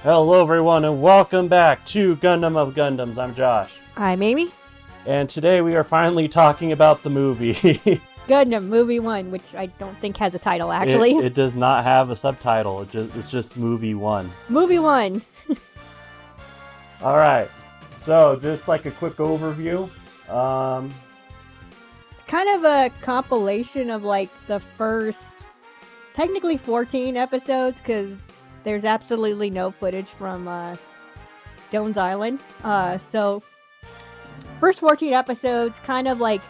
Hello everyone and welcome back to Gundam of Gundams. I'm Josh. I'm Amy. And today we are finally talking about the movie. Gundam Movie 1, which I don't think has a title, actually. It does not have a subtitle. It's just Movie 1. Movie 1. Alright, so just like a quick overview. It's kind of a compilation of like the first, technically 14 episodes, because there's absolutely no footage from Doan's Island. So, first 14 episodes kind of like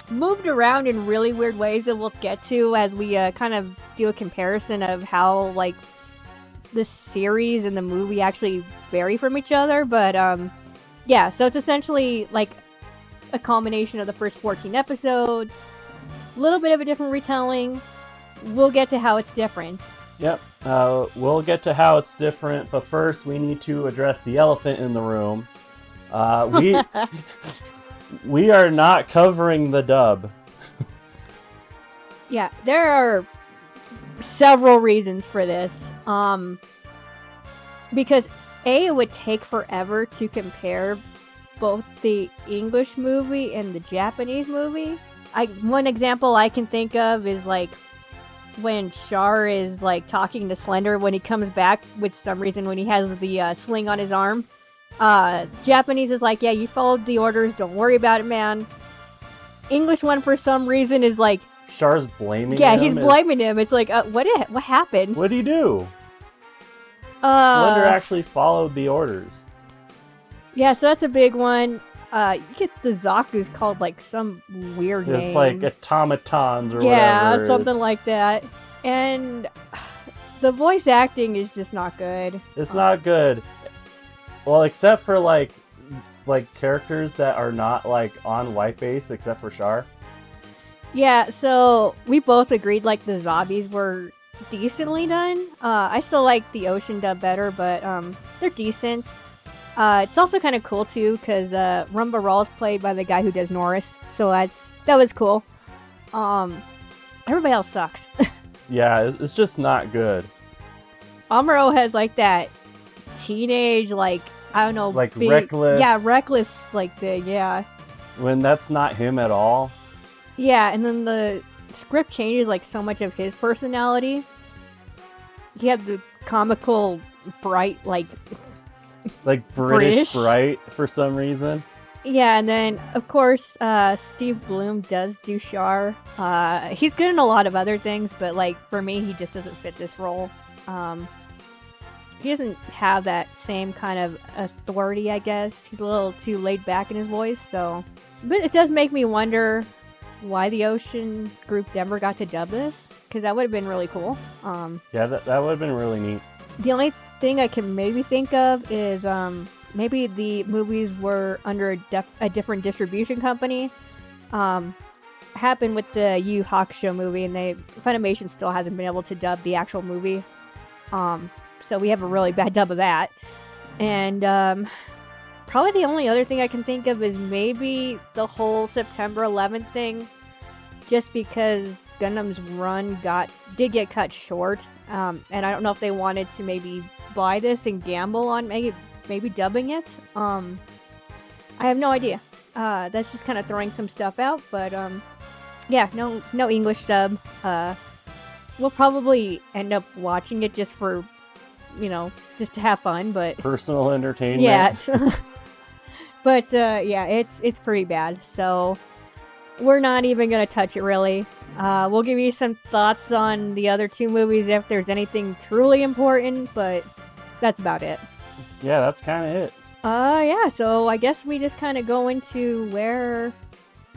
moved around in really weird ways that we'll get to as we kind of do a comparison of how like the series and the movie actually vary from each other. But yeah, so it's essentially like a culmination of the first 14 episodes, a little bit of a different retelling. We'll get to how it's different. Yep, we'll get to how it's different, but first we need to address the elephant in the room. We are not covering the dub. Yeah, there are several reasons for this. Because it would take forever to compare both the English movie and the Japanese movie. One example I can think of is like when Char is like talking to Slender when he comes back with some reason when he has the sling on his arm. Japanese is like, yeah, you followed the orders, don't worry about it, man. English one for some reason is like, Char's blaming him. Yeah, he's blaming him. It's like, what happened? What'd he do? Slender actually followed the orders. Yeah, so that's a big one. You get the Zaku's called like some weird name. It's like automatons or whatever. Yeah, something like that. And the voice acting is just not good. It's not good. Well, except for like characters that are not like on white base, except for Char. Yeah, so we both agreed like the zombies were decently done. I still like the Ocean dub better, but they're decent. It's also kind of cool too, because Rumba Raw's played by the guy who does Norris, so that was cool. Everybody else sucks. Yeah, it's just not good. Amuro has like that teenage, like, I don't know, like reckless. Yeah, reckless like thing, yeah. When that's not him at all. Yeah, and then the script changes like so much of his personality. You have the comical, bright, like British bright for some reason. Yeah, and then of course Steve Bloom does do Char. He's good in a lot of other things, but like for me, he just doesn't fit this role. He doesn't have that same kind of authority, I guess. He's a little too laid back in his voice, so. But it does make me wonder why the Ocean group never got to dub this, because that would have been really cool. Yeah, that would have been really neat. The only thing I can maybe think of is maybe the movies were under a different distribution company. Happened with the Yu Hakusho movie, and Funimation still hasn't been able to dub the actual movie. So we have a really bad dub of that. And probably the only other thing I can think of is maybe the whole September 11th thing, just because Gundam's run did get cut short, and I don't know if they wanted to maybe buy this and gamble on maybe dubbing it. I have no idea. That's just kind of throwing some stuff out, but yeah, no English dub. We'll probably end up watching it just for, just to have fun, but personal entertainment. Yeah. But yeah, it's pretty bad. So we're not even gonna touch it really. We'll give you some thoughts on the other two movies if there's anything truly important, but that's about it. Yeah, that's kind of it. Yeah, so I guess we just kind of go into where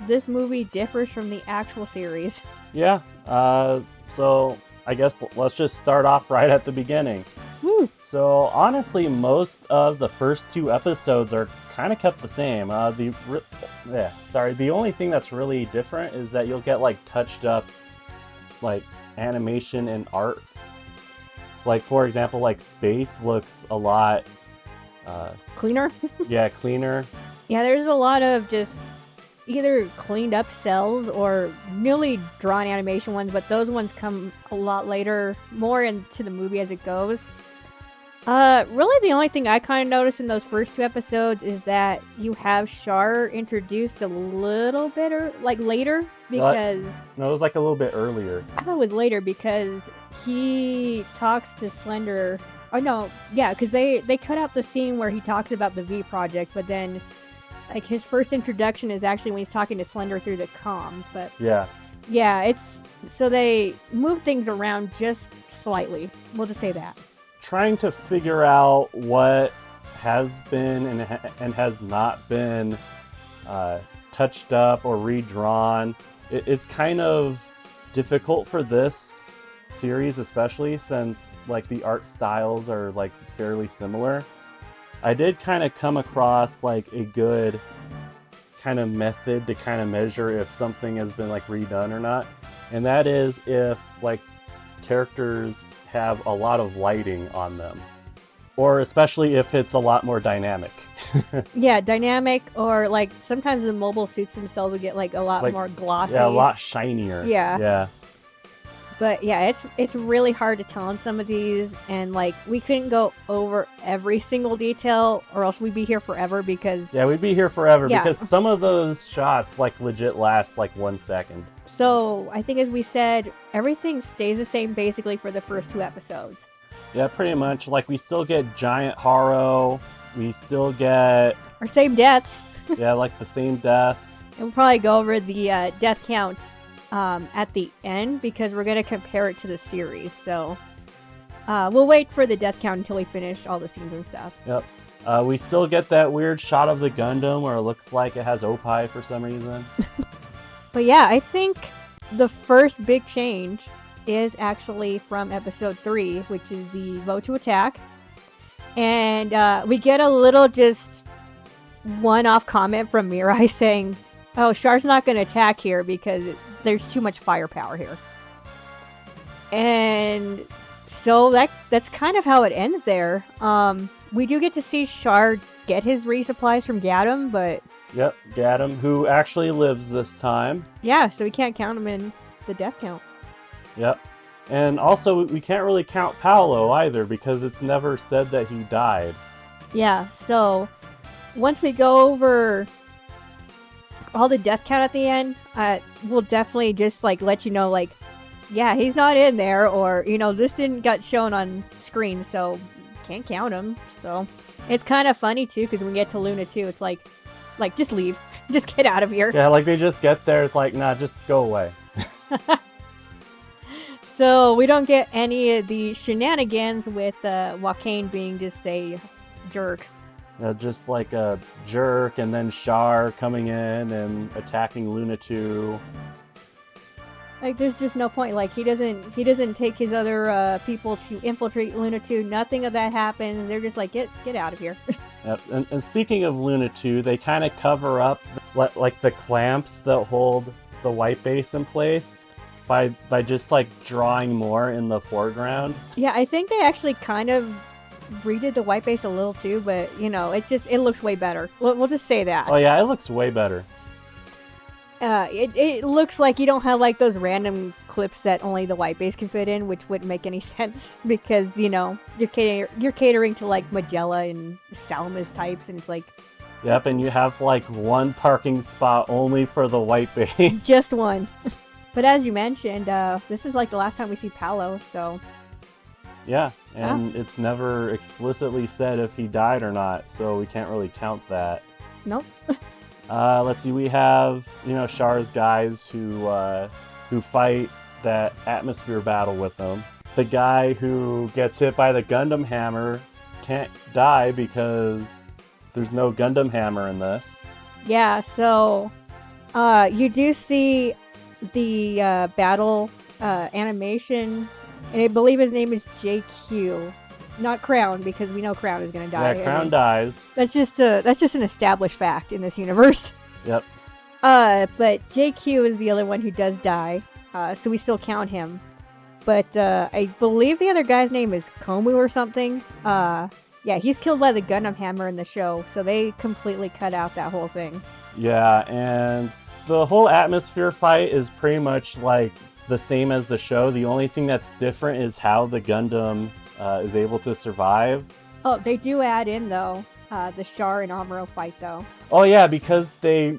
this movie differs from the actual series. Yeah, so I guess let's just start off right at the beginning. Woo. So honestly, most of the first two episodes are kind of kept the same. The only thing that's really different is that you'll get like touched up like animation and art. Like for example, like space looks a lot cleaner. Yeah, cleaner. Yeah, there's a lot of just either cleaned up cells or newly drawn animation ones, but those ones come a lot later, more into the movie as it goes. Really the only thing I kind of noticed in those first 2 episodes is that you have Char introduced a little bit later because No, it was like a little bit earlier. I thought it was later because he talks to Slender. Oh no, yeah, because they cut out the scene where he talks about the V project, but then like his first introduction is actually when he's talking to Slender through the comms. But yeah, it's so they move things around just slightly. We'll just say that. Trying to figure out what has been and has not been touched up or redrawn. It's kind of difficult for this series, especially since like the art styles are like fairly similar. I did kind of come across like a good kind of method to kind of measure if something has been like redone or not, and that is if like characters have a lot of lighting on them, or especially if it's a lot more dynamic. Yeah, dynamic, or like sometimes the mobile suits themselves will get like a lot more glossy. Yeah, a lot shinier. Yeah. But yeah, it's really hard to tell on some of these, and like we couldn't go over every single detail, or else we'd be here forever because we'd be here forever because some of those shots like legit last like 1 second. So I think, as we said, everything stays the same basically for the first 2 episodes. Yeah, pretty much. Like we still get giant Haro. We still get our same deaths. Yeah, like the same deaths. And we'll probably go over the death count at the end because we're going to compare it to the series. So we'll wait for the death count until we finish all the scenes and stuff. Yep. We still get that weird shot of the Gundam where it looks like it has Opie for some reason. But yeah, I think the first big change is actually from episode 3, which is the vote to attack. And we get a little just one-off comment from Mirai saying, oh, Char's not going to attack here because there's too much firepower here. And so that's kind of how it ends there. We do get to see Char get his resupplies from Gundam, but... Yep, Gundam, who actually lives this time. Yeah, so we can't count him in the death count. Yep. And also, we can't really count Paolo either because it's never said that he died. Yeah, so once we go over all the death count at the end, we'll definitely just like let you know, like, yeah, he's not in there, or, you know, this didn't get shown on screen, so can't count him. So it's kind of funny too, because when we get to Luna 2, it's like just leave, just get out of here. Yeah, like they just get there, it's like, nah, just go away. So we don't get any of the shenanigans with Joaquin being just a jerk. Just like a jerk, and then Char coming in and attacking Luna 2. Like, there's just no point. Like, he doesn't take his other people to infiltrate Luna 2. Nothing of that happens. They're just like, get out of here. Yep. And speaking of Luna 2, they kind of cover up like the clamps that hold the white base in place by just like drawing more in the foreground. Yeah, I think they actually kind of redid the white base a little too, but you know, it looks way better. We'll just say that. Oh yeah, it looks way better. It looks like you don't have like those random clips that only the white base can fit in, which wouldn't make any sense because, you know, you're catering to like Magella and Salamis types, and it's like, yep, and you have like one parking spot only for the white base. Just one. But as you mentioned, this is like the last time we see Paolo, so yeah, and it's never explicitly said if he died or not, so we can't really count that. Nope. Let's see, we have, you know, Char's guys who fight that atmosphere battle with him. The guy who gets hit by the Gundam hammer can't die because there's no Gundam hammer in this. Yeah, so you do see the battle animation, and I believe his name is JQ. Not Crown, because we know Crown is going to die. Yeah, Crown dies. That's just an established fact in this universe. Yep. But JQ is the other one who does die, so we still count him. But I believe the other guy's name is Komu or something. Yeah, he's killed by the Gundam hammer in the show, so they completely cut out that whole thing. Yeah, and the whole atmosphere fight is pretty much like the same as the show. The only thing that's different is how the Gundam is able to survive. Oh, they do add in though the Char and Amuro fight though. Oh yeah, because they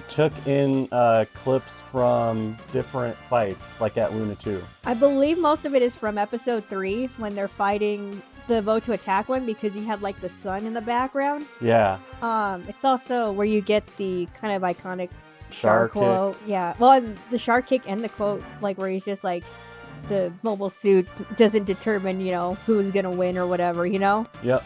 took in clips from different fights, like at Luna 2. I believe most of it is from episode 3 when they're fighting the vote to attack one because you have like the sun in the background. Yeah. It's also where you get the kind of iconic Char quote. Yeah. Well, and the Char kick and the quote, like where he's just like, the mobile suit doesn't determine, who's gonna win or whatever, Yep.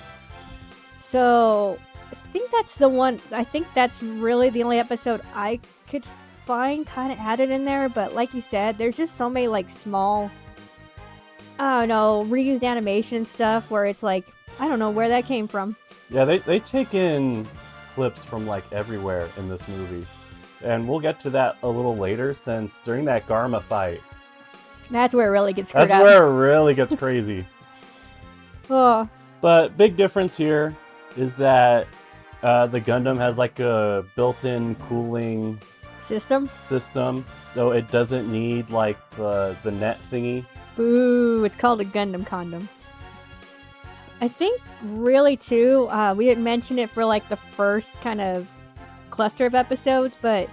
So I think that's the one. I think that's really the only episode I could find kind of added in there. But like you said, there's just so many like small, I don't know, reused animation stuff where it's like, I don't know where that came from. Yeah, they take in clips from like everywhere in this movie. And we'll get to that a little later, since during that Garma fight, That's where it really gets screwed that's up. where it really gets crazy. Oh, But big difference here is that the Gundam has like a built-in cooling system? system, so it doesn't need like the net thingy. Boo, it's called a Gundam condom. I think really too, we didn't mention it for like the first kind of cluster of episodes, but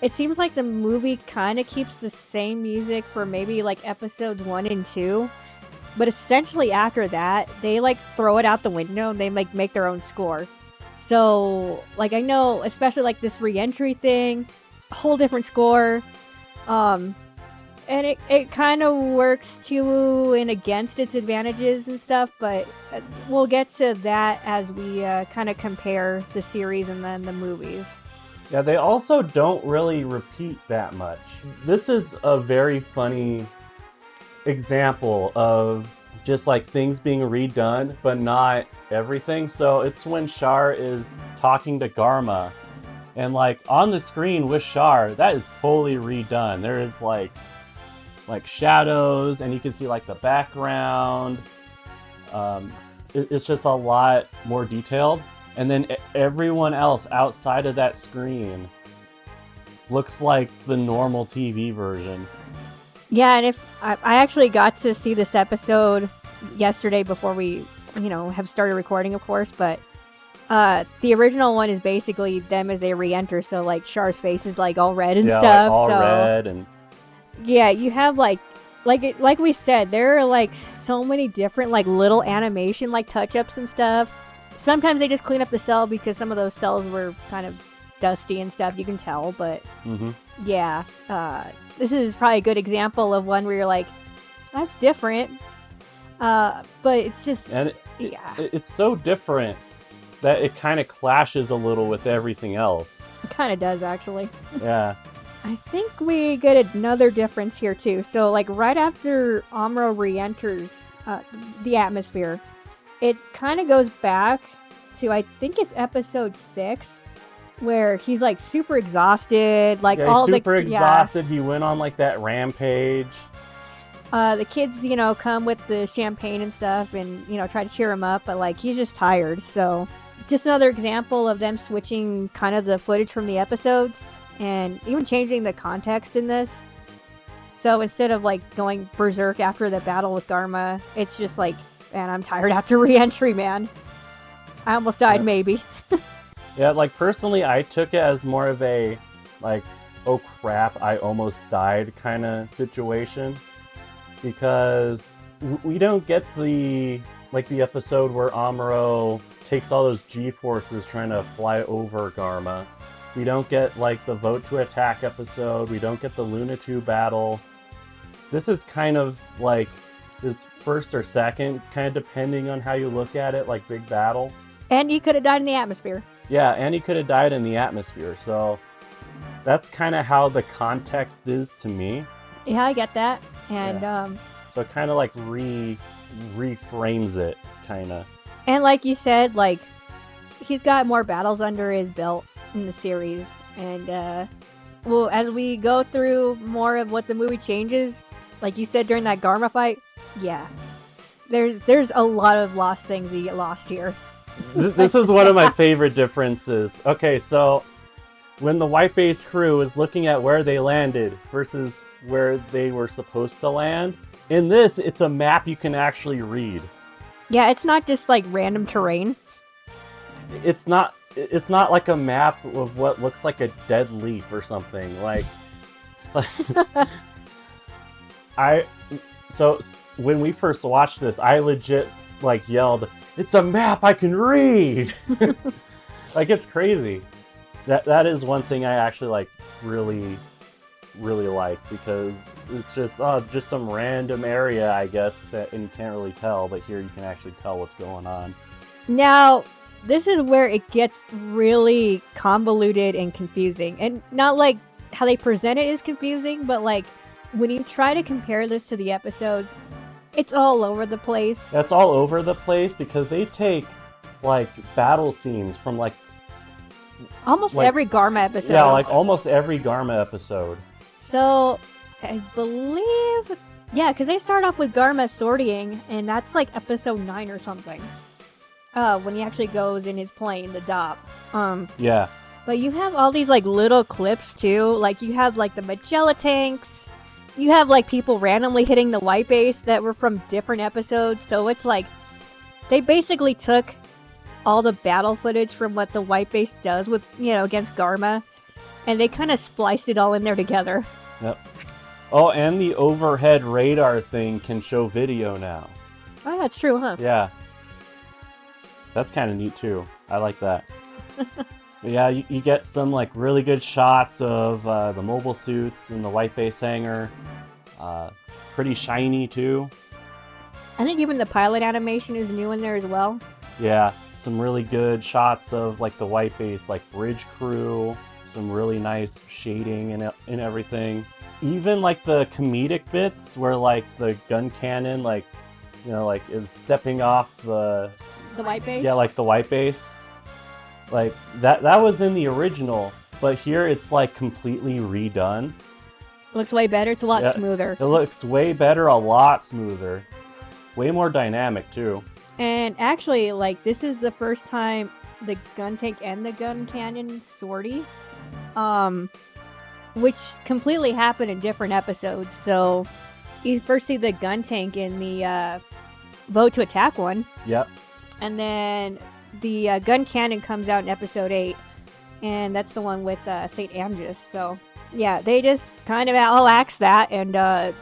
it seems like the movie kind of keeps the same music for maybe like episodes 1 and 2, but essentially after that they like throw it out the window and they like make their own score. So like I know especially like this re-entry thing, a whole different score, and it kind of works to and against its advantages and stuff, but we'll get to that as we kind of compare the series and then the movies. Yeah, they also don't really repeat that much. This is a very funny example of just like things being redone, but not everything. So it's when Char is talking to Garma, and like on the screen with Char, that is fully redone. There is like shadows, and you can see like the background. It's just a lot more detailed. And then everyone else outside of that screen looks like the normal TV version. Yeah, and if I actually got to see this episode yesterday before we, have started recording, of course, but the original one is basically them as they re-enter, so like Char's face is like all red and stuff. All so red and yeah, you have like we said, there are like so many different like little animation like touch-ups and stuff. Sometimes they just clean up the cell because some of those cells were kind of dusty and stuff, you can tell, but yeah, this is probably a good example of one where you're like, that's different, but it's just, and yeah, it's so different that it kind of clashes a little with everything else. it kind of does actually. Yeah. I think we get another difference here too. So like right after Amuro re-enters the atmosphere, it kind of goes back to, I think it's episode 6, where he's like super exhausted, like Yeah, all he's super the exhausted. He went on like that rampage. The kids, come with the champagne and stuff, and try to cheer him up, but like he's just tired. So just another example of them switching kind of the footage from the episodes and even changing the context in this. So instead of like going berserk after the battle with Garma, it's just like, man, I'm tired after re-entry, man. I almost died, maybe. Yeah, like personally, I took it as more of a like, oh crap, I almost died kind of situation, because we don't get the episode where Amuro takes all those G-forces trying to fly over Garma. We don't get like the vote to attack episode. We don't get the Luna 2 battle. This is kind of like this first or second, kind of depending on how you look at it, like big battle. And he could have died in the atmosphere. Yeah, and he could have died in the atmosphere. So that's kind of how the context is to me. Yeah, I get that. And So it kind of like reframes it, kind of. and like you said, like he's got more battles under his belt in the series, and well, as we go through more of what the movie changes, like you said during that Garma fight, yeah, there's a lot of lost things that get lost here. This is one of my favorite differences. Okay, so when the White Base crew is looking at where they landed versus where they were supposed to land, in this, it's a map you can actually read. Yeah, it's not just like random terrain. It's not like a map of what looks like a dead leaf or something. Like I so when we first watched this, I legit like yelled, "It's a map I can read!" Like it's crazy. That is one thing I actually like really like, because it's just some random area, I guess, that and you can't really tell, but here you can actually tell what's going on. Now, this is where it gets really convoluted and confusing. And not like how they present it is confusing, but like when you try to compare this to the episodes, it's all over the place. That's all over the place because they take like battle scenes from like Almost every Garma episode. Yeah, like almost every Garma episode. So, I believe, yeah, because they start off with Garma sorting, and that's like episode 9 or something. When he actually goes in his plane, the DOP. Yeah. But you have all these like little clips too. Like you have like the Magella tanks. You have like people randomly hitting the white base that were from different episodes. So it's like they basically took all the battle footage from what the white base does with, against Garma, and they kind of spliced it all in there together. Yep. Oh, and the overhead radar thing can show video now. Oh, that's true, huh? Yeah. That's kind of neat too. I like that. But yeah, you get some like really good shots of the mobile suits in the white base hangar. Pretty shiny too. I think even the pilot animation is new in there as well. Yeah, some really good shots of like the white base, like bridge crew. Some really nice shading and everything. Even like the comedic bits where like the gun cannon like is stepping off the white base. Yeah, like the white base. Like that was in the original, but here it's like completely redone. It looks way better. It's a lot smoother. It looks way better, a lot smoother. Way more dynamic too. And actually, like, this is the first time the gun tank and the gun cannon sortie, which completely happened in different episodes. So you first see the gun tank in the Vote to Attack one. Yep. And then the gun cannon comes out in episode 8, and that's the one with St. Amgus. So yeah, they just kind of all axed that, and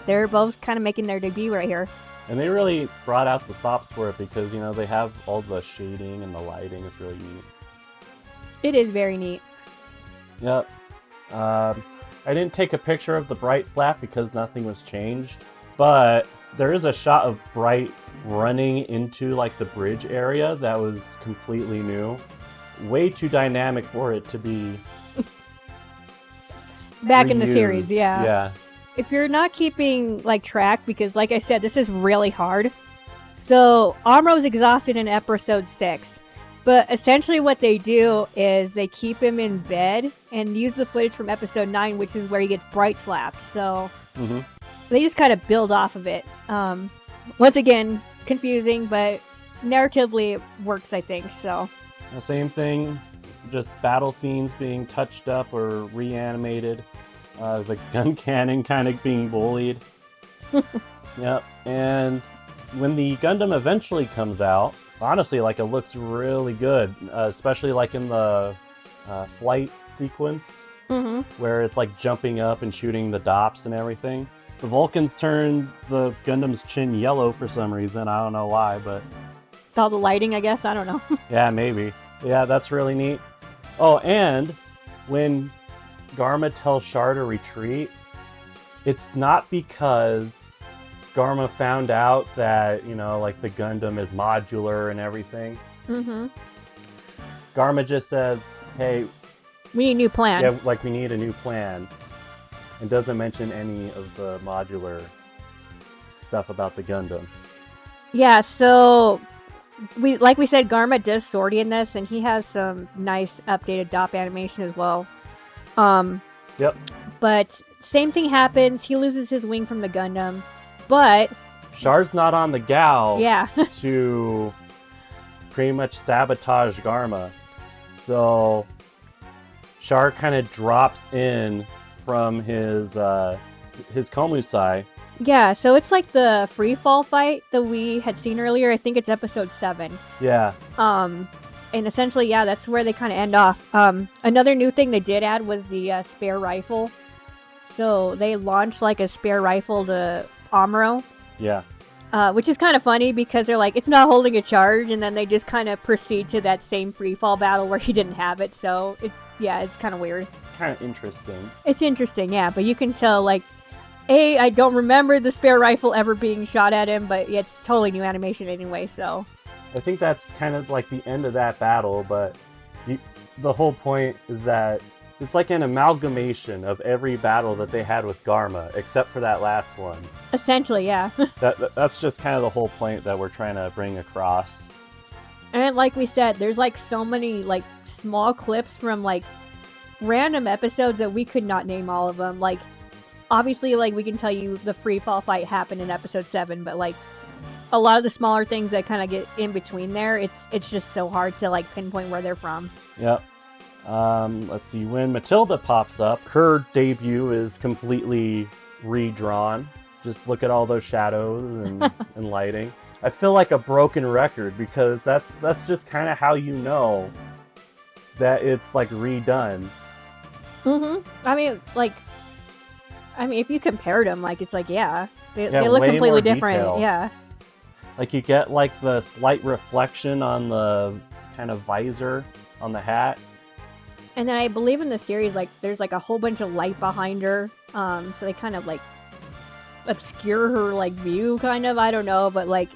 they're both kind of making their debut right here. And they really brought out the stops for it because, they have all the shading and the lighting. It's really neat. It is very neat. Yep. I didn't take a picture of the Bright slap because nothing was changed, but there is a shot of Bright running into like the bridge area that was completely new. Way too dynamic for it to be back reused. In the series. Yeah. If you're not keeping like track, because like I said, this is really hard. So Amro's exhausted in episode 6, but essentially what they do is they keep him in bed and use the footage from episode 9, which is where he gets Bright slapped. So they just kind of build off of it. Once again, confusing, but narratively it works, I think. So the same thing, just battle scenes being touched up or reanimated. The gun cannon kind of being bullied. Yep. And when the Gundam eventually comes out, honestly, like it looks really good, especially like in the flight sequence where it's like jumping up and shooting the DOPs and everything. The Vulcans turned the Gundam's chin yellow for some reason. I don't know why, but with all the lighting, I guess. I don't know. Yeah, maybe. Yeah, that's really neat. Oh, and when Garma tells Char to retreat, it's not because Garma found out that, like the Gundam is modular and everything. Garma just says, hey, we need a new plan. Yeah, like we need a new plan. And doesn't mention any of the modular stuff about the Gundam. Yeah, so like we said, Garma does sortie in this, and he has some nice updated DOP animation as well. Yep. But same thing happens. He loses his wing from the Gundam, but Char's not on the Gal. Yeah. To pretty much sabotage Garma. So Char kind of drops in from his Komusai Yeah, so it's like the free fall fight that we had seen earlier. I think it's episode 7. Yeah. And essentially, yeah, that's where they kind of end off. Another new thing they did add was the spare rifle. So they launched like a spare rifle to Amuro. Yeah. Which is kind of funny because they're like, it's not holding a charge, and then they just kind of proceed to that same free fall battle where he didn't have it. So it's kind of weird. Kind of interesting. It's interesting, yeah, but you can tell, like, I don't remember the spare rifle ever being shot at him, but it's totally new animation anyway, so. I think that's kind of like the end of that battle, but the whole point is that it's like an amalgamation of every battle that they had with Garma, except for that last one. Essentially, yeah. That's just kind of the whole point that we're trying to bring across. And like we said, there's like so many like small clips from like random episodes that we could not name all of them. Like, obviously, like we can tell you the free fall fight happened in episode 7, but like a lot of the smaller things that kind of get in between there, it's just so hard to like pinpoint where they're from. Yep. Let's see. When Matilda pops up, her debut is completely redrawn. Just look at all those shadows and lighting. I feel like a broken record because that's just kind of how you know that it's like redone. I mean, if you compared them, like it's like they look way completely more different. detail. Yeah. Like you get like the slight reflection on the kind of visor on the hat. And then I believe in the series, like there's like a whole bunch of light behind her, so they kind of like obscure her like view, kind of. I don't know, but like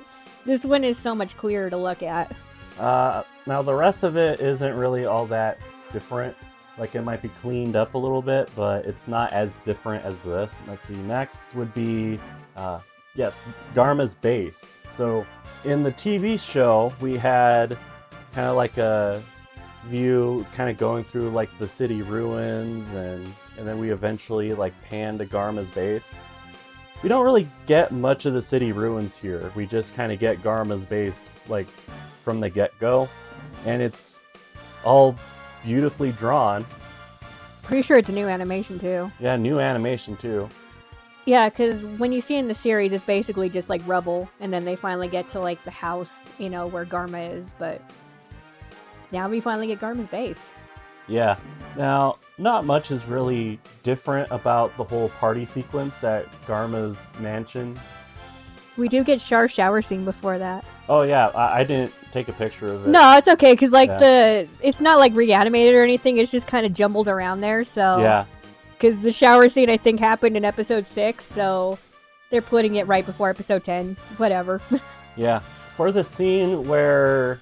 this one is so much clearer to look at. Now the rest of it isn't really all that different. Like it might be cleaned up a little bit, but it's not as different as this. Let's see. Next would be yes, Garma's base. So in the TV show, we had kind of like a view kind of going through like the city ruins and then we eventually like pan to Garma's base. We don't really get much of the city ruins here. We just kind of get Garma's base like from the get-go, and it's all beautifully drawn. Pretty sure it's a new animation too. Yeah, new animation too. Yeah, because when you see in the series, it's basically just like rubble, and then they finally get to like the house, where Garma is, but now we finally get Garma's base. Yeah. Now, not much is really different about the whole party sequence at Garma's mansion. We do get Char's shower scene before that. Oh yeah, I didn't take a picture of it. No, it's okay, because like it's not like reanimated or anything, it's just kind of jumbled around there, so. Yeah. Because the shower scene, I think, happened in episode 6, so they're putting it right before episode 10. Whatever. Yeah. For the scene where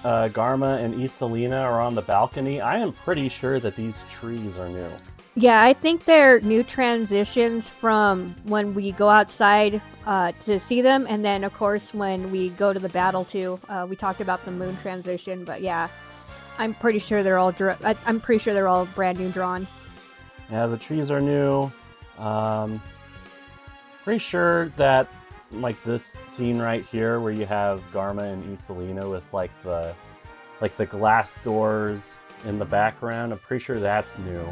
Garma and Iselina are on the balcony, I am pretty sure that these trees are new. Yeah, I think they're new transitions from when we go outside to see them, and then, of course, when we go to the battle, too. We talked about the moon transition, but yeah, I'm pretty sure they're all brand new drawn. Yeah, the trees are new. Pretty sure that like this scene right here where you have Garma and Iselina with like the glass doors in the background, I'm pretty sure that's new.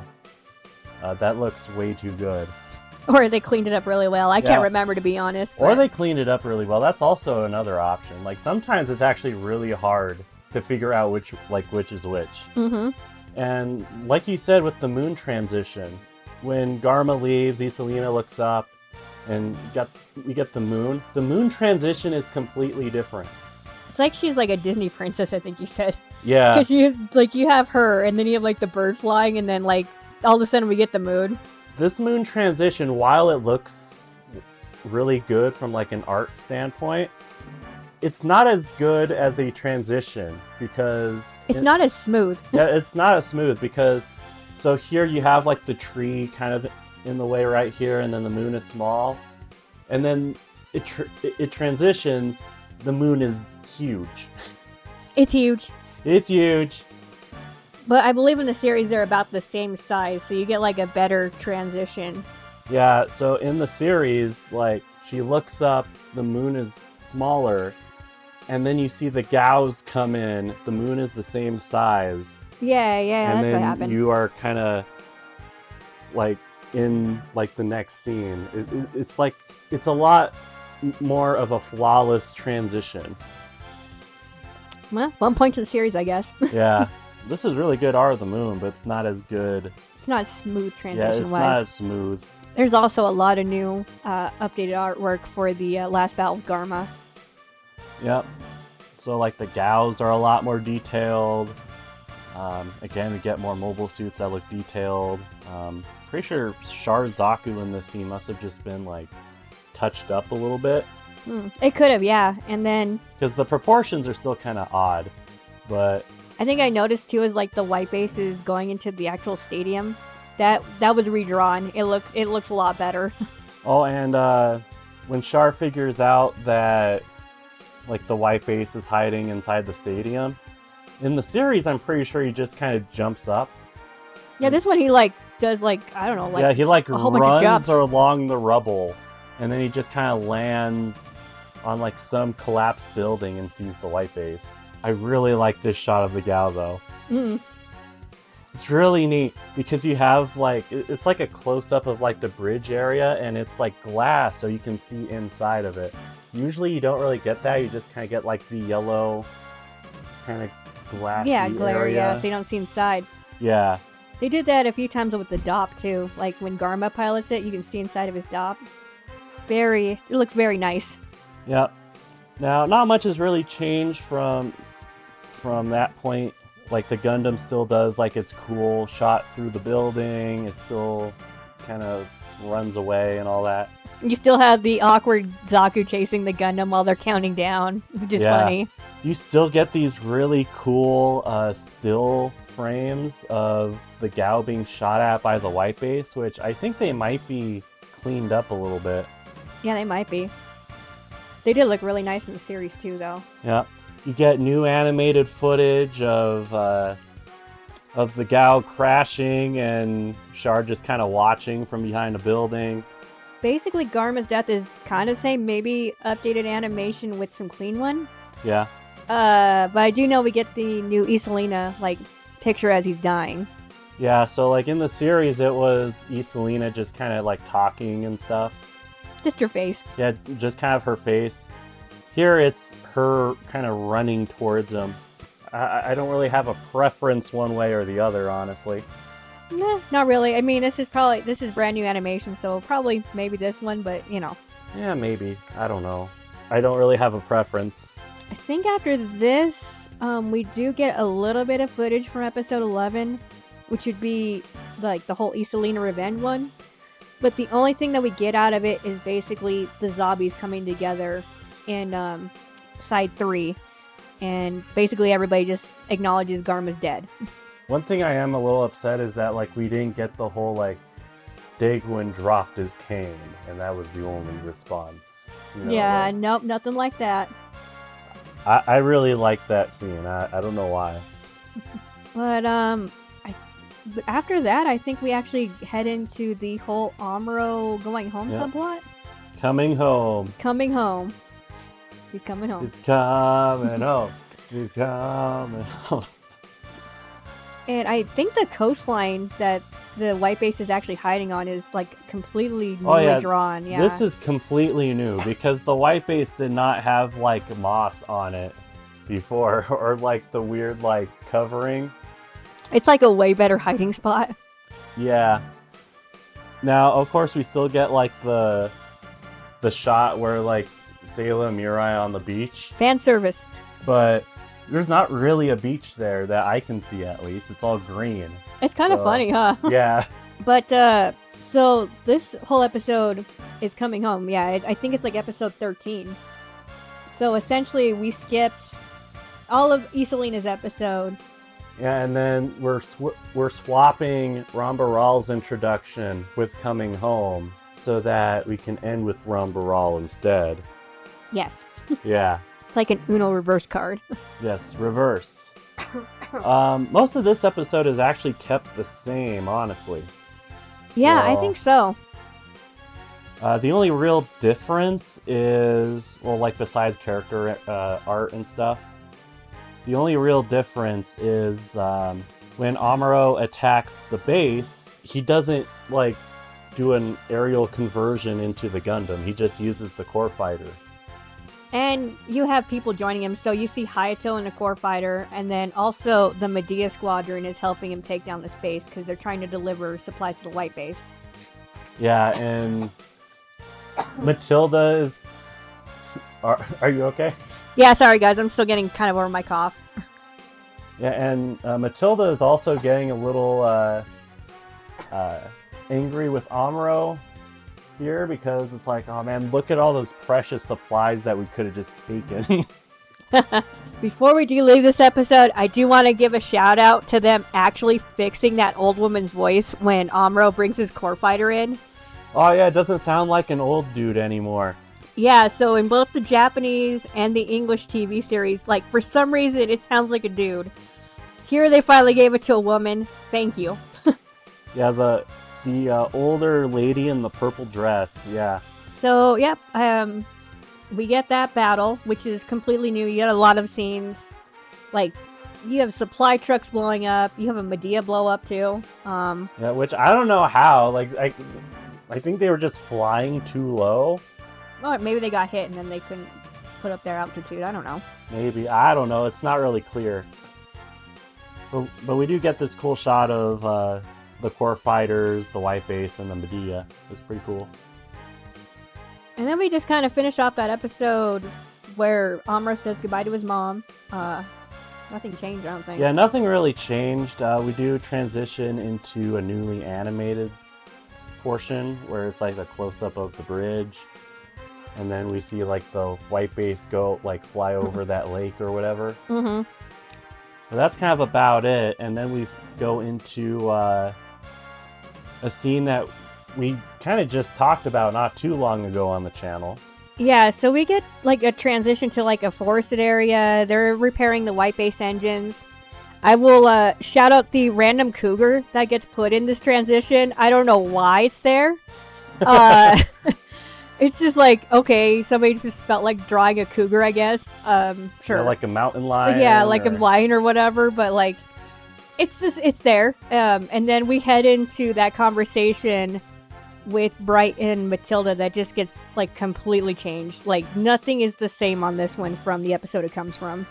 That looks way too good. Or they cleaned it up really well. I can't remember, to be honest. Or they cleaned it up really well. That's also another option. Like sometimes it's actually really hard to figure out which is which. Mm-hmm. And like you said with the moon transition, when Garma leaves, Iselina looks up, and we get the moon. The moon transition is completely different. It's like she's like a Disney princess, I think you said. Yeah. Because you have her, and then you have like the bird flying, and then like all of a sudden we get the moon. This moon transition, while it looks really good from like an art standpoint, it's not as good as a transition because it's not as smooth. Yeah, it's not as smooth because so here you have like the tree kind of in the way right here, and then the moon is small, and then it transitions. The moon is huge. It's huge. It's huge. But I believe in the series they're about the same size, so you get like a better transition. Yeah, so in the series, like she looks up, the moon is smaller, and then you see the Gaos come in, the moon is the same size. Yeah, and that's then what happened. You are kind of like in like the next scene. It's like it's a lot more of a flawless transition. Well, 1 point to the series, I guess. Yeah, this is really good Art of the Moon, but it's not as good. It's not smooth Yeah, transition it's wise. not as smooth. There's also a lot of new updated artwork for the last battle of Garma. Yep. So like the gals are a lot more detailed. Again, we get more mobile suits that look detailed. Pretty sure Zaku in this scene must have just been like touched up a little bit. It could have, yeah. And then because the proportions are still kind of odd, but I think I noticed too is like the white base is going into the actual stadium. That was redrawn. It looks a lot better. Oh, and when Char figures out that like the white base is hiding inside the stadium, in the series I'm pretty sure he just kind of jumps up. Yeah, this one he like does like I don't know like yeah, he like a whole bunch of runs jumps along the rubble, and then he just kind of lands on like some collapsed building and sees the white base. I really like this shot of the gal though. It's really neat because you have like it's like a close-up of like the bridge area, and it's like glass so you can see inside of it. Usually you don't really get that. You just kind of get like the yellow kind of glassy glare, area. yeah, so you don't see inside. Yeah. They did that a few times with the DOP too. Like when Garma pilots it, you can see inside of his DOP. It looks very nice. Yep. Now, not much has really changed from that point. Like the Gundam still does like its cool shot through the building. It still kind of runs away and all that. You still have the awkward Zaku chasing the Gundam while they're counting down, which is funny. You still get these really cool still frames of the Gao being shot at by the white base, which I think they might be cleaned up a little bit. Yeah, they might be. They did look really nice in the series too, though. Yeah. You get new animated footage of the Gao crashing and Char just kind of watching from behind a building. Basically, Garma's death is kind of the same, maybe updated animation with some clean one. Yeah. But I do know we get the new Iselina, like, picture as he's dying. Yeah, so, like, in the series, it was Iselina just kind of, like, talking and stuff. Just her face. Yeah, just kind of her face. Here, it's her kind of running towards him. I don't really have a preference one way or the other, honestly. Nah, not really. I mean, this is brand new animation, so probably maybe this one, but, you know. Yeah, maybe. I don't know. I don't really have a preference. I think after this, we do get a little bit of footage from episode 11, which would be, like, the whole Iselina Revenge one. But the only thing that we get out of it is basically the zombies coming together in side 3. And basically everybody just acknowledges Garma's dead. One thing I am a little upset is that, like, we didn't get the whole, like, Daegwon dropped his cane, and that was the only response. You know, yeah, like, nope, nothing like that. I really like that scene. I don't know why. But, after that, I think we actually head into the whole Amuro going home subplot. Coming home. Coming home. He's coming home. It's coming home. He's coming home. And I think the coastline that the white base is actually hiding on is like completely newly drawn. Yeah. This is completely new because the white base did not have like moss on it before or like the weird like covering. It's like a way better hiding spot. Yeah. Now, of course, we still get like the shot where like Sayla and Mirai on the beach. Fan service. But there's not really a beach there that I can see, at least. It's all green. It's kind of funny, huh? Yeah. But, so this whole episode is coming home. Yeah, I think it's like episode 13. So essentially, we skipped all of Iselina's episode. Yeah, and then we're swapping Rambaral's introduction with Coming Home so that we can end with Rambaral instead. Yes. Yeah. It's like an Uno reverse card. Yes, reverse. Most of this episode is actually kept the same, honestly. Yeah, I think so. The only real difference is, well, like besides character art and stuff, the only real difference is when Amuro attacks the base, he doesn't like do an aerial conversion into the Gundam. He just uses the core fighter. And you have people joining him, so you see Hayato in the core fighter, and then also the Medea squadron is helping him take down the space because they're trying to deliver supplies to the white base. Yeah, and Matilda is... Are you okay? Yeah, sorry guys, I'm still getting kind of over my cough. Yeah, and Matilda is also getting a little angry with Amuro here because it's like, oh man, look at all those precious supplies that we could have just taken. Before we do leave this episode, I do want to give a shout out to them actually fixing that old woman's voice when Amuro brings his core fighter in. Oh yeah, it doesn't sound like an old dude anymore. Yeah, so in both the Japanese and the English TV series, like, for some reason, it sounds like a dude. Here, they finally gave it to a woman. Thank you. Yeah, the older lady in the purple dress, yeah. So, yep, we get that battle, which is completely new. You get a lot of scenes. Like, you have supply trucks blowing up. You have a Medea blow up, too. Yeah, which I don't know how. Like, I think they were just flying too low. Or maybe they got hit and then they couldn't put up their altitude. I don't know. Maybe. I don't know. It's not really clear. But we do get this cool shot of the core fighters, the white base, and the Medea. It's pretty cool. And then we just kind of finish off that episode where Amuro says goodbye to his mom. Nothing changed, I don't think. Yeah, nothing really changed. We do transition into a newly animated portion where it's like a close-up of the bridge. And then we see like the white base go like fly over that lake or whatever. Mm-hmm. But that's kind of about it. And then we go into a scene that we kind of just talked about not too long ago on the channel. Yeah, so we get like a transition to like a forested area. They're repairing the white base engines. I will shout out the random cougar that gets put in this transition. I don't know why it's there. It's just like, okay, somebody just felt like drawing a cougar, I guess. Sure. Yeah, like a mountain lion. Yeah, like a lion or whatever, but like, it's there. And then we head into that conversation with Bright and Matilda that just gets like completely changed. Like, nothing is the same on this one from the episode it comes from.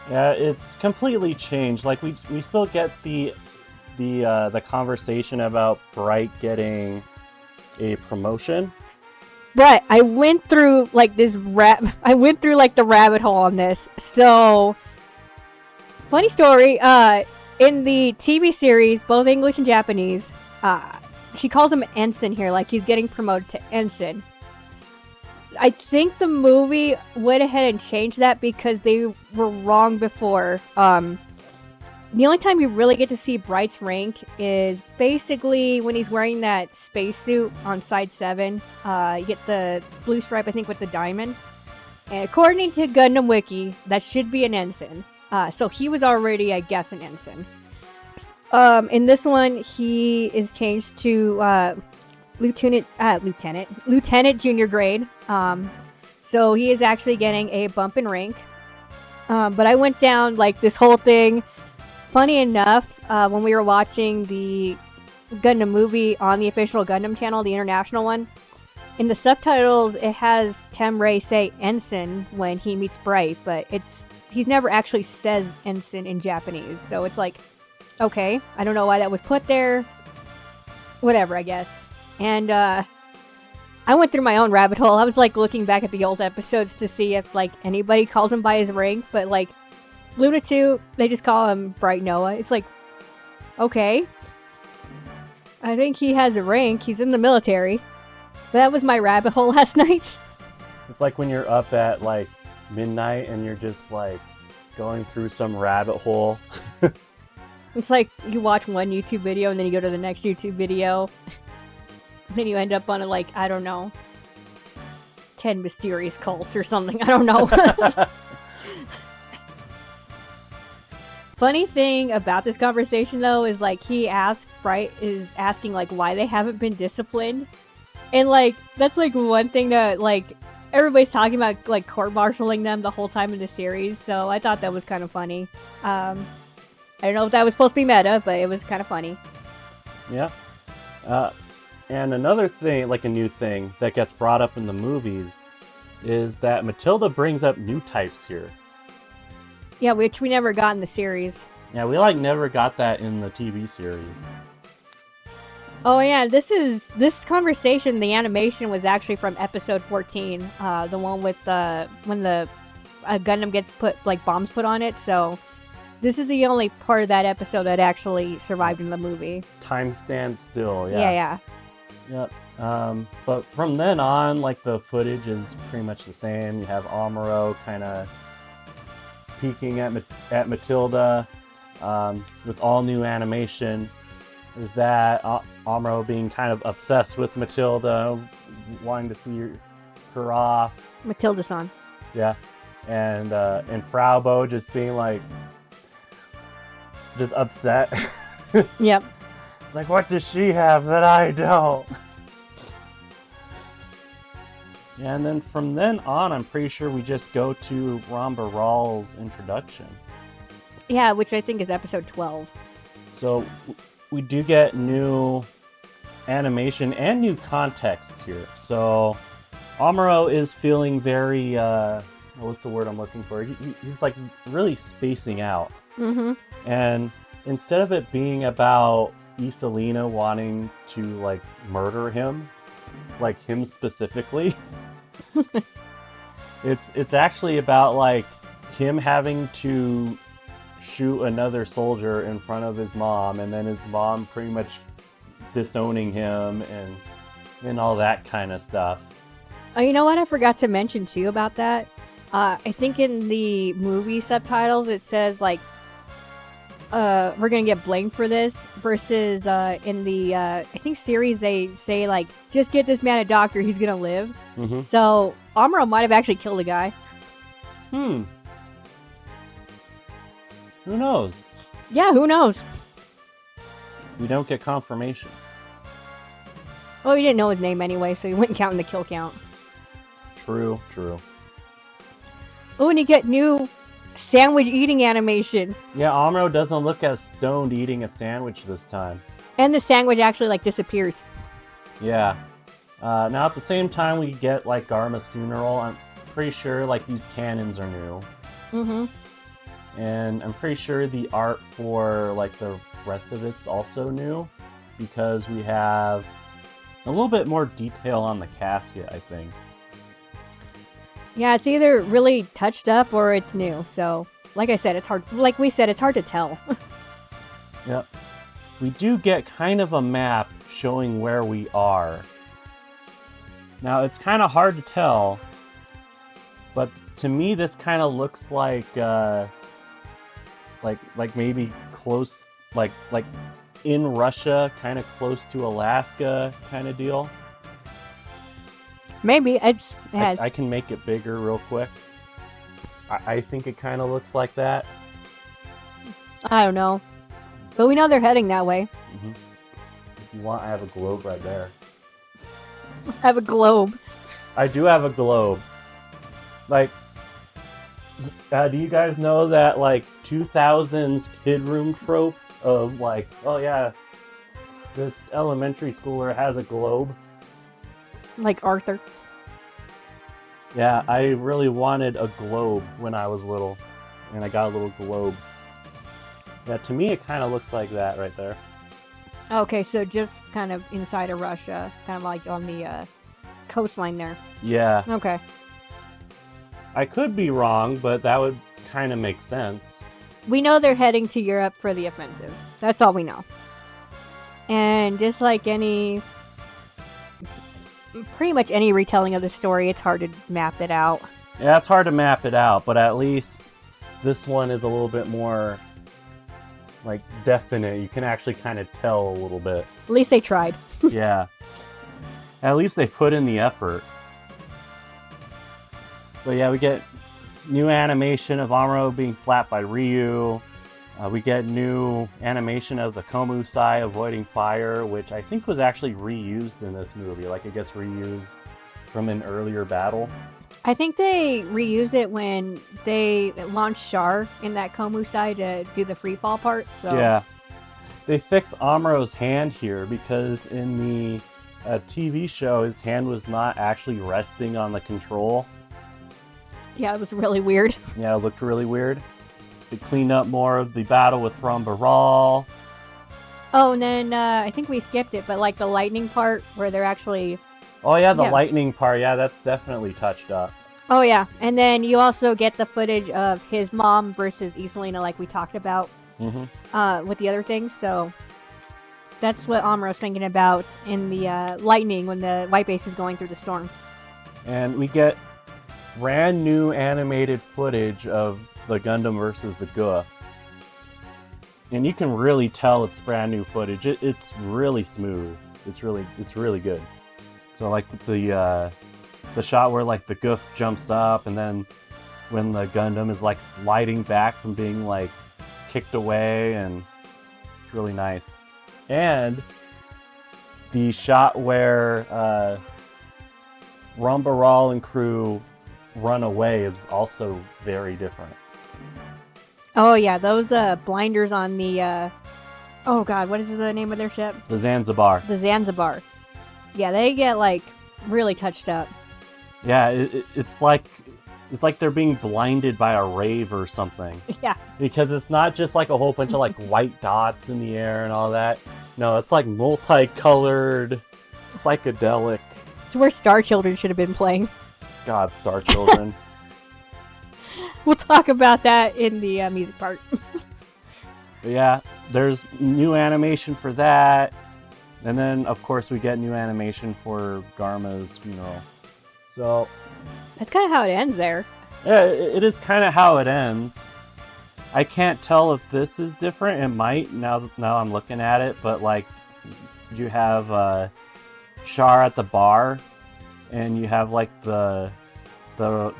Yeah, it's completely changed. Like, we still get the conversation about Bright getting a promotion. But I went through like the rabbit hole on this. So, funny story, in the TV series, both English and Japanese, she calls him ensign here, like he's getting promoted to ensign. I think the movie went ahead and changed that because they were wrong before. The only time you really get to see Bright's rank is basically when he's wearing that spacesuit on side 7. You get the blue stripe, I think, with the diamond. And according to Gundam Wiki, that should be an ensign. So he was already, I guess, an ensign. In this one, he is changed to Lieutenant junior grade. So he is actually getting a bump in rank. But I went down like this whole thing. Funny enough, when we were watching the Gundam movie on the official Gundam channel, the international one, in the subtitles it has Temray say ensign when he meets Bright, but he's never actually says ensign in Japanese. So it's like, okay, I don't know why that was put there. Whatever, I guess. And I went through my own rabbit hole. I was like looking back at the old episodes to see if like anybody called him by his rank, but like Luna 2, they just call him Bright Noah. It's like, okay. I think he has a rank. He's in the military. But that was my rabbit hole last night. It's like when you're up at like midnight and you're just like going through some rabbit hole. It's like you watch one YouTube video and then you go to the next YouTube video. Then you end up on a, like, I don't know, 10 mysterious cults or something. I don't know. Funny thing about this conversation, though, is, like, Bright is asking, like, why they haven't been disciplined. And, like, that's, like, one thing that, like, everybody's talking about, like, court-martialing them the whole time in the series. So I thought that was kind of funny. I don't know if that was supposed to be meta, but it was kind of funny. Yeah. And another thing, like a new thing that gets brought up in the movies, is that Matilda brings up new types here. Yeah, which we never got in the series. Yeah, we never got that in the TV series. Oh yeah, this conversation. The animation was actually from episode 14, the one with when the Gundam gets put bombs put on it. So this is the only part of that episode that actually survived in the movie. Time stands still. Yeah. Yeah. Yep. But from then on, the footage is pretty much the same. You have Amuro kind of peeking at Matilda with all new animation. There's that Amuro being kind of obsessed with Matilda, wanting to see her off. Matilda-san. Yeah, and Fraubo just being just upset. Yep. It's like, what does she have that I don't? Yeah, and then from then on, I'm pretty sure we just go to Ramba Rawl's introduction. Yeah, which I think is episode 12. So we do get new animation and new context here. So Amuro is feeling very, what's the word I'm looking for? He's really spacing out. Mm-hmm. And instead of it being about Iselina wanting to murder him, him specifically, it's actually about him having to shoot another soldier in front of his mom, and then his mom pretty much disowning him and all that kind of stuff. Oh, you know what I forgot to mention too about that? I think in the movie subtitles it says we're gonna get blamed for this, versus in the I think series they say just get this man a doctor, he's gonna live. Mm-hmm. So Amuro might have actually killed a guy. Who knows? Yeah, who knows? We don't get confirmation. Well, he didn't know his name anyway, so he wouldn't count in the kill count. True. Oh, and you get new sandwich eating animation. Yeah, Amuro doesn't look as stoned eating a sandwich this time. And the sandwich actually disappears. Yeah. Now at the same time we get Garma's funeral. I'm pretty sure these cannons are new. Mm-hmm. And I'm pretty sure the art for the rest of it's also new, because we have a little bit more detail on the casket, I think. Yeah, it's either really touched up or it's new. So, like I said, it's hard. Like we said, it's hard to tell. Yep. We do get kind of a map showing where we are. Now, it's kind of hard to tell, but to me, this kind of looks like maybe close, in Russia, kind of close to Alaska, kind of deal. Maybe it has. I can make it bigger real quick. I think it kind of looks like that. I don't know, but we know they're heading that way. Mm-hmm. If you want, I have a globe right there. I have a globe. I do have a globe. Do you guys know that 2000s kid room trope of oh yeah, this elementary schooler has a globe? Like Arthur. Yeah, I really wanted a globe when I was little, and I got a little globe. Yeah, to me it kind of looks like that right there. Okay, so just kind of inside of Russia, kind of on the coastline there. Yeah. Okay. I could be wrong, but that would kind of make sense. We know they're heading to Europe for the offensive. That's all we know. And just like pretty much any retelling of the story, it's hard to map it out. Yeah, it's hard to map it out, but at least this one is a little bit more definite. You can actually kind of tell a little bit. At least they tried. Yeah. At least they put in the effort. But yeah, we get new animation of Amuro being slapped by Ryu. We get new animation of the Komusai avoiding fire, which I think was actually reused in this movie. It gets reused from an earlier battle. I think they reuse it when they launch Char in that Komusai to do the free fall part. So yeah, they fix Amuro's hand here because in the TV show, his hand was not actually resting on the control. Yeah, it was really weird. Yeah, it looked really weird. They cleaned up more of the battle with Rumbaral. Oh, and then I think we skipped it, but like the lightning part where they're actually... Oh yeah, the lightning part. Yeah, that's definitely touched up. Oh yeah, and then you also get the footage of his mom versus Iselina, like we talked about with the other things. So that's what Amuro's thinking about in the lightning when the white base is going through the storm. And we get brand new animated footage of the Gundam versus the Goof. And you can really tell it's brand new footage. It's really smooth. It's really good. So like the shot where like the Goof jumps up, and then when the Gundam is like sliding back from being like kicked away, and it's really nice. And the shot where Rumbaral and crew run away is also very different. Oh yeah, those blinders on the oh god, what is the name of their ship? The Zanzibar. The Zanzibar. Yeah, they get like really touched up. Yeah, it's like they're being blinded by a rave or something. Yeah. Because it's not just like a whole bunch of like white dots in the air and all that. No, it's like multicolored, psychedelic. It's where Star Children should have been playing. God, Star Children. We'll talk about that in the music part. But yeah, there's new animation for that. And then, of course, we get new animation for Garma's funeral. So... that's kind of how it ends there. Yeah, it is kind of how it ends. I can't tell if this is different. It might, now I'm looking at it. But, like, you have Char at the bar. And you have, like, the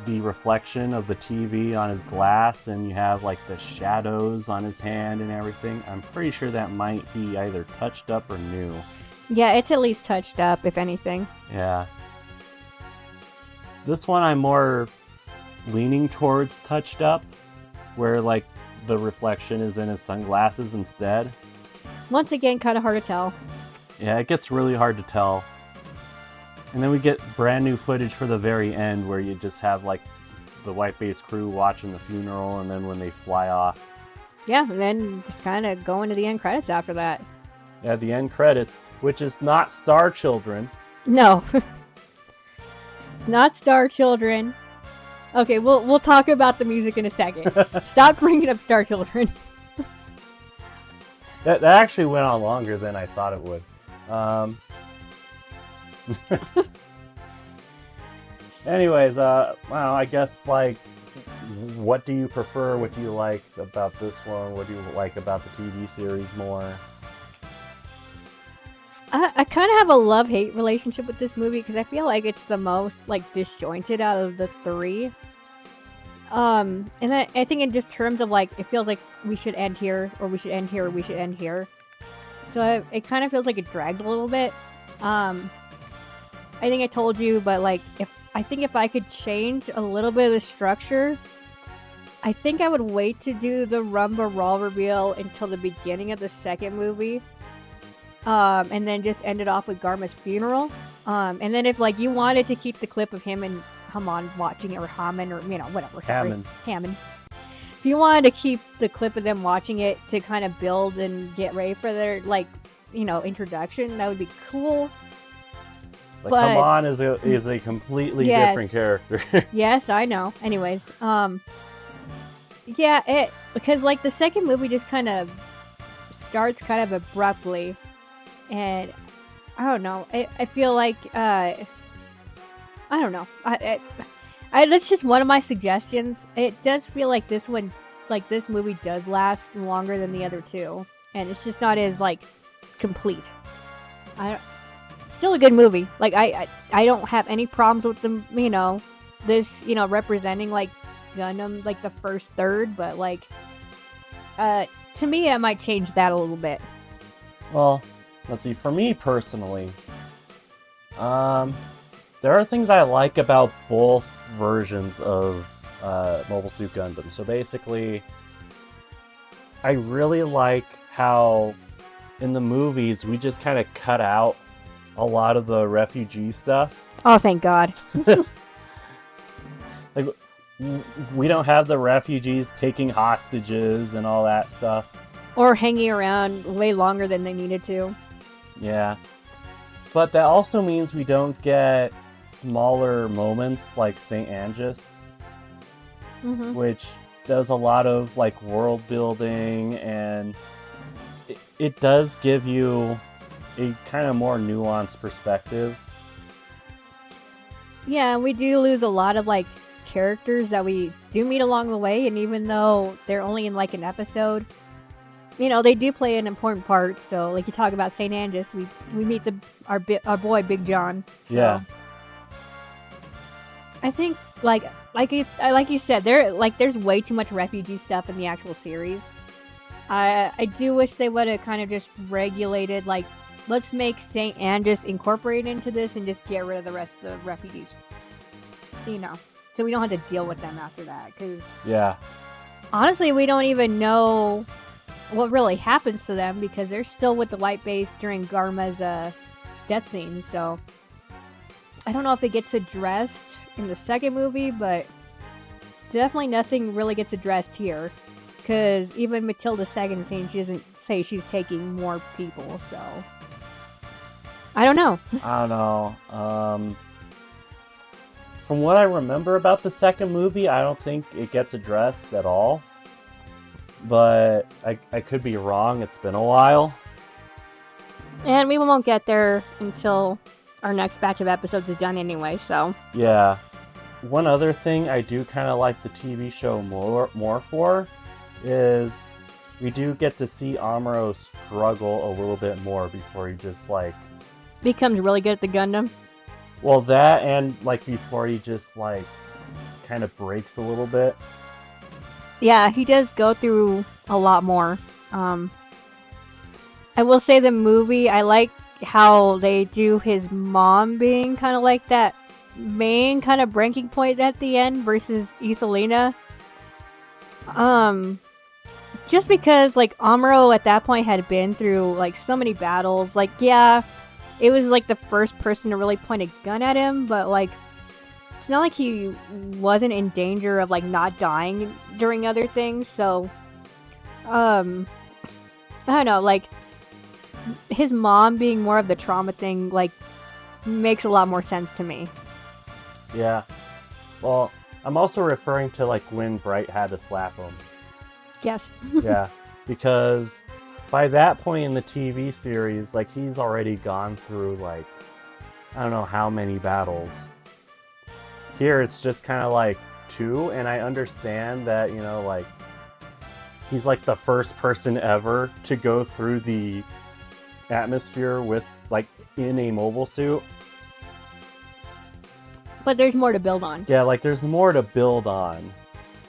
reflection of the TV on his glass, and you have like the shadows on his hand and everything. I'm pretty sure that might be either touched up or new. Yeah, it's at least touched up, if anything. Yeah. This one I'm more leaning towards touched up, where like the reflection is in his sunglasses instead. Once again, kind of hard to tell. Yeah, it gets really hard to tell. And then we get brand new footage for the very end, where you just have like the white base crew watching the funeral, and then when they fly off. Yeah, and then just kind of go into the end credits after that. Yeah, the end credits, which is not Star Children. No. It's not Star Children. Okay, we'll talk about the music in a second. Stop bringing up Star Children. That actually went on longer than I thought it would. Anyways, well, I guess, like, what do you prefer? What do you like about this one? What do you like about the TV series more? I kind of have a love-hate relationship with this movie because I feel like it's the most, like, disjointed out of the three. And I think in just terms of, like, it feels like we should end here, or we should end here, or we should end here. So it kind of feels like it drags a little bit. I think I told you, but, like, if I could change a little bit of the structure, I think I would wait to do the Rumbaral reveal until the beginning of the second movie. And then just end it off with Garma's funeral. And then if, like, you wanted to keep the clip of him and Hammond watching it, or Hammond, or, you know, whatever. Hammond. If you wanted to keep the clip of them watching it to kind of build and get ready for their, like, you know, introduction, that would be cool. Like, Hammond is a completely different character. Yes, I know. Anyways, yeah, because, like, the second movie just kind of starts kind of abruptly. And I don't know. I feel like I don't know. That's just one of my suggestions. It does feel like this one, like, this movie does last longer than the other two, and it's just not as, like, complete. Still a good movie. Like, I don't have any problems with them. You know, this, you know, representing, like, Gundam, like, the first third, but, like, to me, I might change that a little bit. Well, let's see. For me personally, there are things I like about both versions of Mobile Suit Gundam. So basically, I really like how in the movies we just kind of cut out a lot of the refugee stuff. Oh, thank God. Like, we don't have the refugees taking hostages and all that stuff. Or hanging around way longer than they needed to. Yeah. But that also means we don't get smaller moments like St. Angus, which does a lot of like world building, and it does give you a kind of more nuanced perspective. Yeah, and we do lose a lot of like characters that we do meet along the way, and even though they're only in like an episode, you know, they do play an important part. So, like you talk about St. Angus, we meet our boy Big John. So, Yeah. I think like you said, there's way too much refugee stuff in the actual series. I do wish they would have kind of just regulated, like, let's make St. Angus incorporate into this and just get rid of the rest of the refugees. You know, so we don't have to deal with them after that. Because Yeah. honestly, we don't even know what really happens to them because they're still with the white base during Garma's death scene. So I don't know if it gets addressed in the second movie, but definitely nothing really gets addressed here. Because even Matilda's second scene, she doesn't say she's taking more people. So I don't know. I don't know. From what I remember about the second movie, I don't think it gets addressed at all. But I could be wrong. It's been a while. And we won't get there until our next batch of episodes is done anyway, so. Yeah. One other thing I do kind of like the TV show more for is we do get to see Amuro struggle a little bit more before he just like... becomes really good at the Gundam. Well, that and like before he just like kind of breaks a little bit. Yeah, he does go through a lot more. I will say the movie, I like how they do his mom being kind of like that main kind of breaking point at the end versus Isolina. Just because like Amuro at that point had been through like so many battles. Like, yeah, it was like the first person to really point a gun at him, but like it's not like he wasn't in danger of like not dying during other things. So I don't know, like his mom being more of the trauma thing like makes a lot more sense to me. Yeah. Well, I'm also referring to like when Bright had to slap him. Yes. Yeah, because by that point in the TV series, like he's already gone through like I don't know how many battles. Here it's just kind of like 2, and I understand that, you know, like he's like the first person ever to go through the atmosphere with like in a mobile suit. But there's more to build on. Yeah, like there's more to build on.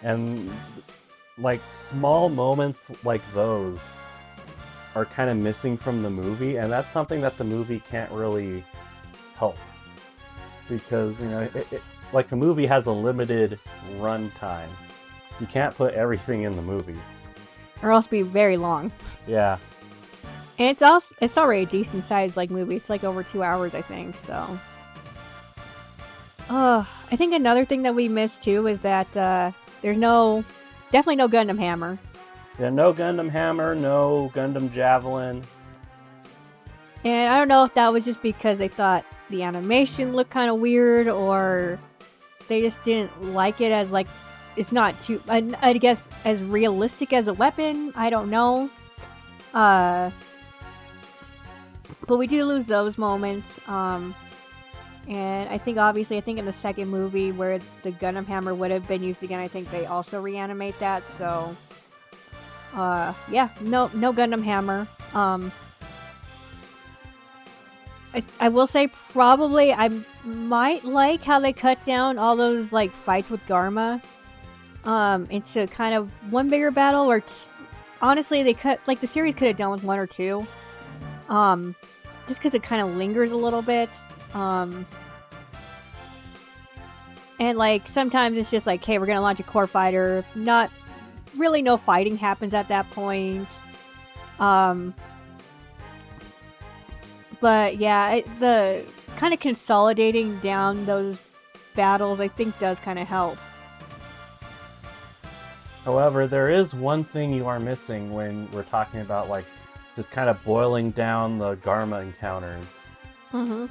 And like small moments like those are kind of missing from the movie, and that's something that the movie can't really help. Because, you know, like a movie has a limited run time. You can't put everything in the movie. Or else be very long. Yeah. And it's already a decent sized like movie. It's like over 2 hours, I think, so. I think another thing that we missed too is that there's definitely no Gundam Hammer. Yeah, no Gundam Hammer, no Gundam Javelin. And I don't know if that was just because they thought the animation looked kind of weird, or they just didn't like it as like it's not too, I guess, as realistic as a weapon. I don't know. But we do lose those moments. And I think in the second movie where the Gundam Hammer would have been used again, I think they also reanimate that. So, yeah, no Gundam Hammer. I will say probably I might like how they cut down all those like fights with Garma into kind of one bigger battle, or honestly they cut, like, the series could have done with 1 or 2, just because it kind of lingers a little bit. And like sometimes it's just like, hey, we're gonna launch a core fighter, not really, no fighting happens at that point. But But yeah, the kind of consolidating down those battles, I think, does kind of help. However, there is one thing you are missing when we're talking about like just kind of boiling down the Garma encounters. Mm-hmm.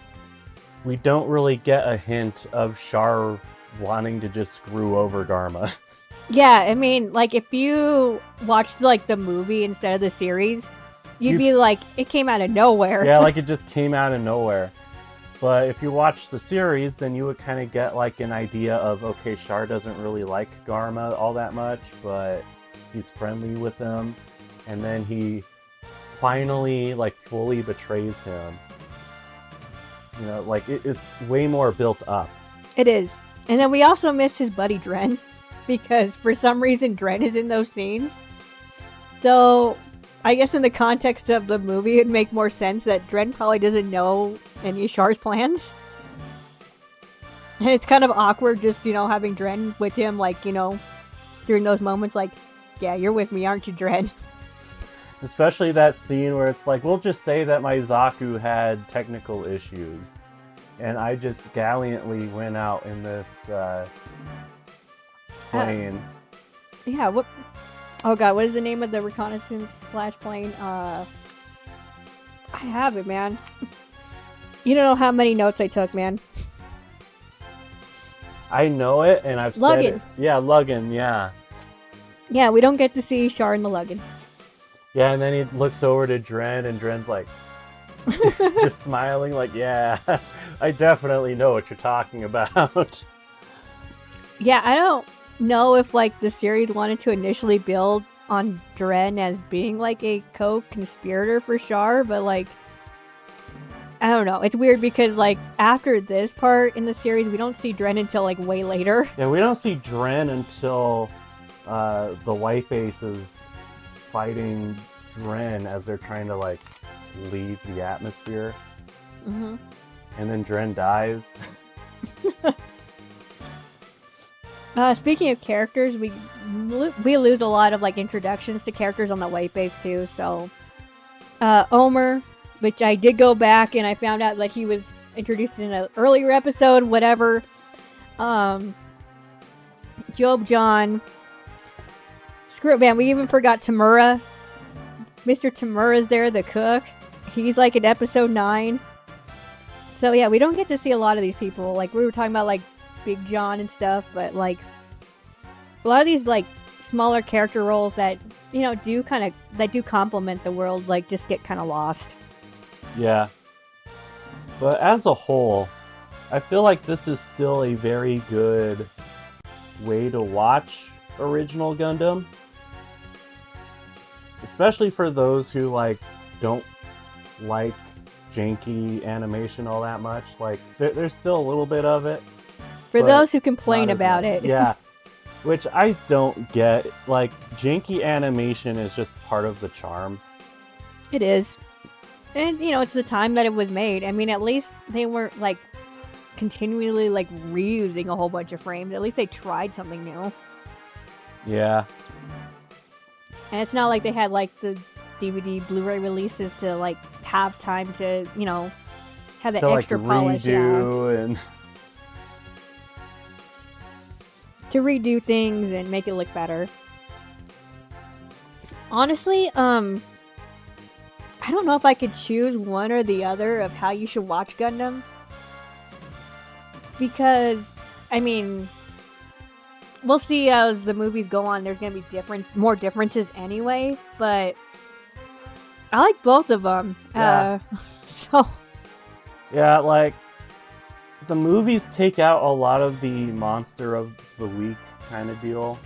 We don't really get a hint of Char wanting to just screw over Garma. Yeah, I mean, like, if you watched, like, the movie instead of the series, you'd be like, it came out of nowhere. Yeah, like it just came out of nowhere. But if you watch the series, then you would kind of get like an idea of, okay, Char doesn't really like Garma all that much, but he's friendly with him. And then he finally like fully betrays him. You know, like it's way more built up. It is. And then we also missed his buddy Dren, because for some reason Dren is in those scenes. Though, I guess in the context of the movie, it'd make more sense that Dren probably doesn't know any of Char's plans. And it's kind of awkward just, having Dren with him, like, during those moments, like, yeah, you're with me, aren't you, Dren? Especially that scene where it's like, we'll just say that my Zaku had technical issues. And I just gallantly went out in this plane. Yeah, what? Oh god, what is the name of the reconnaissance / plane? I have it, man. You don't know how many notes I took, man. I know it, and I've said it. Yeah, Lugin, yeah. Yeah, we don't get to see Char in the Lugin. Yeah, and then he looks over to Dren, and Dren's like, just smiling, like, yeah, I definitely know what you're talking about. Yeah, I don't know if, like, the series wanted to initially build on Dren as being, like, a co-conspirator for Char, but, like, I don't know. It's weird because, like, after this part in the series, we don't see Dren until, like, way later. Yeah, we don't see Dren until the White Base is fighting Dren as they're trying to, like, leave the atmosphere. Mm-hmm. And then Dren dies. Speaking of characters, we lose a lot of, like, introductions to characters on the White Base, too. So, Omer, which I did go back and I found out that he was introduced in an earlier episode, whatever. Job John. Screw it, man. We even forgot Tamura. Mr. Tamura's there, the cook. He's, like, in episode 9. So, yeah, we don't get to see a lot of these people. Like, we were talking about, like, Big John and stuff, but, like, a lot of these, like, smaller character roles that, do complement the world, like, just get kind of lost. Yeah. But as a whole, I feel like this is still a very good way to watch original Gundam. Especially for those who, like, don't like janky animation all that much. Like, there's still a little bit of it. For those who complain about it. Yeah. Which I don't get. Like, janky animation is just part of the charm. It is. And, it's the time that it was made. I mean, at least they weren't, like, continually, like, reusing a whole bunch of frames. At least they tried something new. Yeah. And it's not like they had, like, the DVD, Blu-ray releases to, like, have time to, have the extra polish. And to redo things and make it look better. Honestly, I don't know if I could choose one or the other of how you should watch Gundam. Because, I mean, we'll see as the movies go on. There's going to be more differences anyway. But I like both of them. Yeah. So. Yeah, like, the movies take out a lot of the monster of the week kind of deal.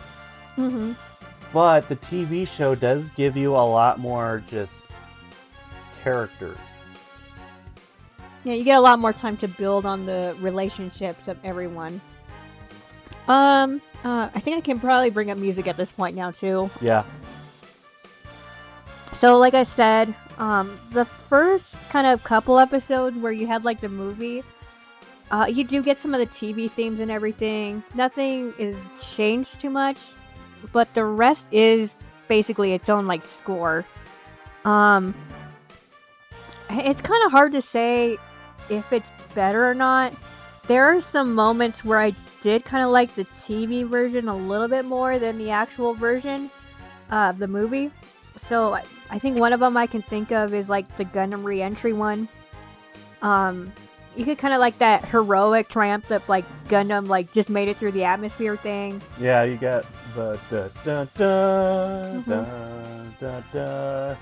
Mm-hmm. But the TV show does give you a lot more just character. Yeah, you get a lot more time to build on the relationships of everyone. I think I can probably bring up music at this point now too. Yeah. So, like I said, the first kind of couple episodes where you had, like, the movie, you do get some of the TV themes and everything. Nothing is changed too much, but the rest is basically its own, like, score. It's kind of hard to say if it's better or not. There are some moments where I did kind of like the TV version a little bit more than the actual version of the movie. So I think one of them I can think of is like the Gundam re-entry one. You could kind of like that heroic triumph that like Gundam like just made it through the atmosphere thing. Yeah, you get the da da da da da.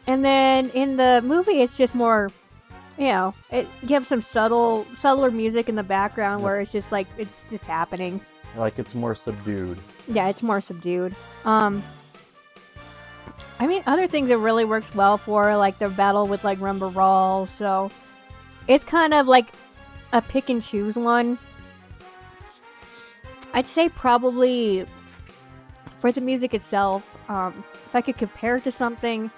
And then in the movie, it's just more, you have some subtler music in the background where it's just like it's just happening. Like it's more subdued. Yeah, it's more subdued. I mean, other things it really works well for, like the battle with like Rumba Rawl. So it's kind of like a pick and choose one. I'd say probably for the music itself, if I could compare it to something,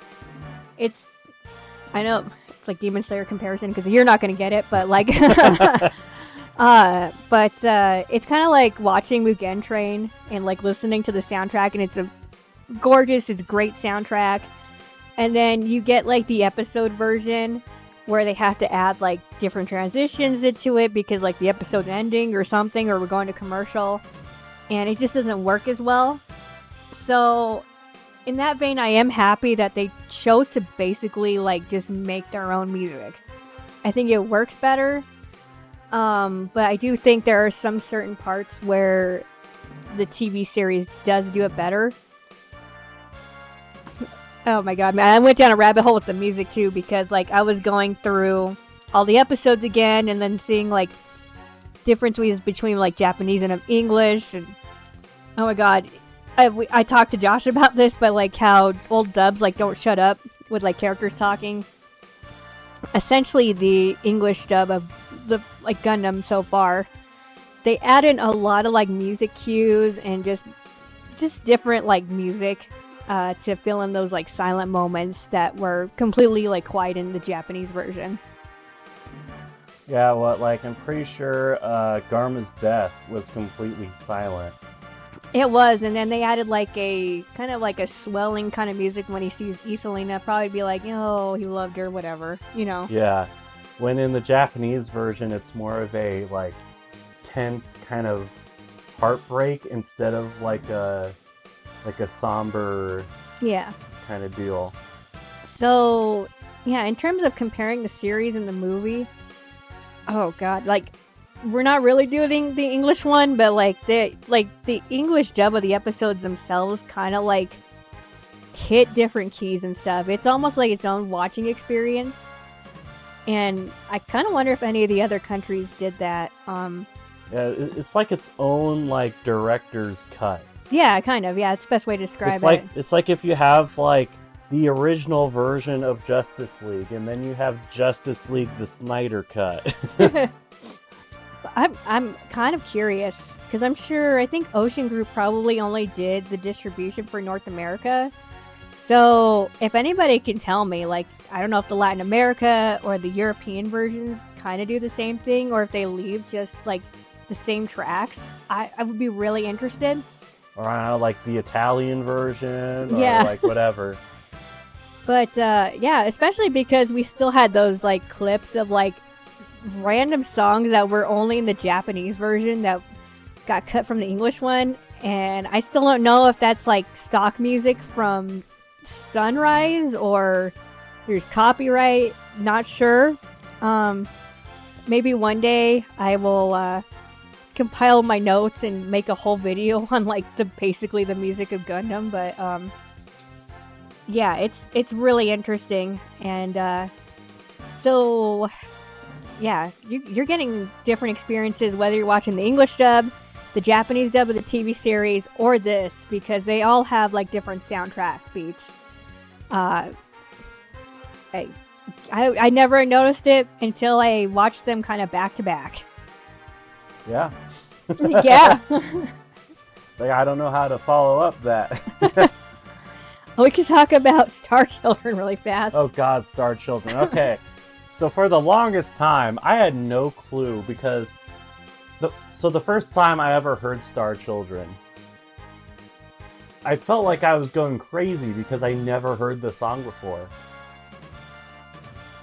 I know it's like Demon Slayer comparison because you're not going to get it, but like, it's kind of like watching Mugen Train and like listening to the soundtrack, and it's it's great soundtrack. And then you get like the episode version where they have to add like different transitions into it because like the episode's ending or something, or we're going to commercial, and it just doesn't work as well. So in that vein, I am happy that they chose to basically like just make their own music. I think it works better. But I do think there are some certain parts where the TV series does do it better. Oh my god, man, I went down a rabbit hole with the music too because like I was going through all the episodes again and then seeing like differences between like Japanese and English, and oh my god, I talked to Josh about this, but like how old dubs like don't shut up with like characters talking. Essentially, the English dub of the like Gundam so far, they add in a lot of like music cues and just different like music to fill in those like silent moments that were completely like quiet in the Japanese version. Yeah, well, like I'm pretty sure Garma's death was completely silent. It was, and then they added like a kind of like a swelling kind of music when he sees Iselina, probably be like, oh, he loved her, whatever, you know. Yeah, when in the Japanese version, it's more of a like tense kind of heartbreak instead of like a somber kind of deal. So yeah, in terms of comparing the series and the movie, oh god, like we're not really doing the English one, but like the English dub of the episodes themselves kind of like hit different keys and stuff. It's almost like its own watching experience, and I kind of wonder if any of the other countries did that. Yeah, it's like its own like director's cut. Yeah, kind of. Yeah, it's the best way to describe it. It's like if you have like the original version of Justice League, and then you have Justice League the Snyder cut. I'm kind of curious because I think Ocean Group probably only did the distribution for North America. So if anybody can tell me, like, I don't know if the Latin America or the European versions kind of do the same thing, or if they leave just like the same tracks, I would be really interested. Or I don't know, like the Italian version, or like whatever. But yeah, especially because we still had those like clips of like random songs that were only in the Japanese version that got cut from the English one, and I still don't know if that's like stock music from Sunrise or there's copyright. Not sure. Maybe one day I will compile my notes and make a whole video on like basically the music of Gundam, but yeah, it's really interesting, and so yeah, you're getting different experiences whether you're watching the English dub, the Japanese dub of the TV series, or this, because they all have like different soundtrack beats. I never noticed it until I watched them kind of back to back. Yeah. Yeah. Like, I don't know how to follow up that. We can talk about Star Children really fast. Oh god, Star Children. Okay. So for the longest time, I had no clue because the first time I ever heard Star Children, I felt like I was going crazy because I never heard the song before.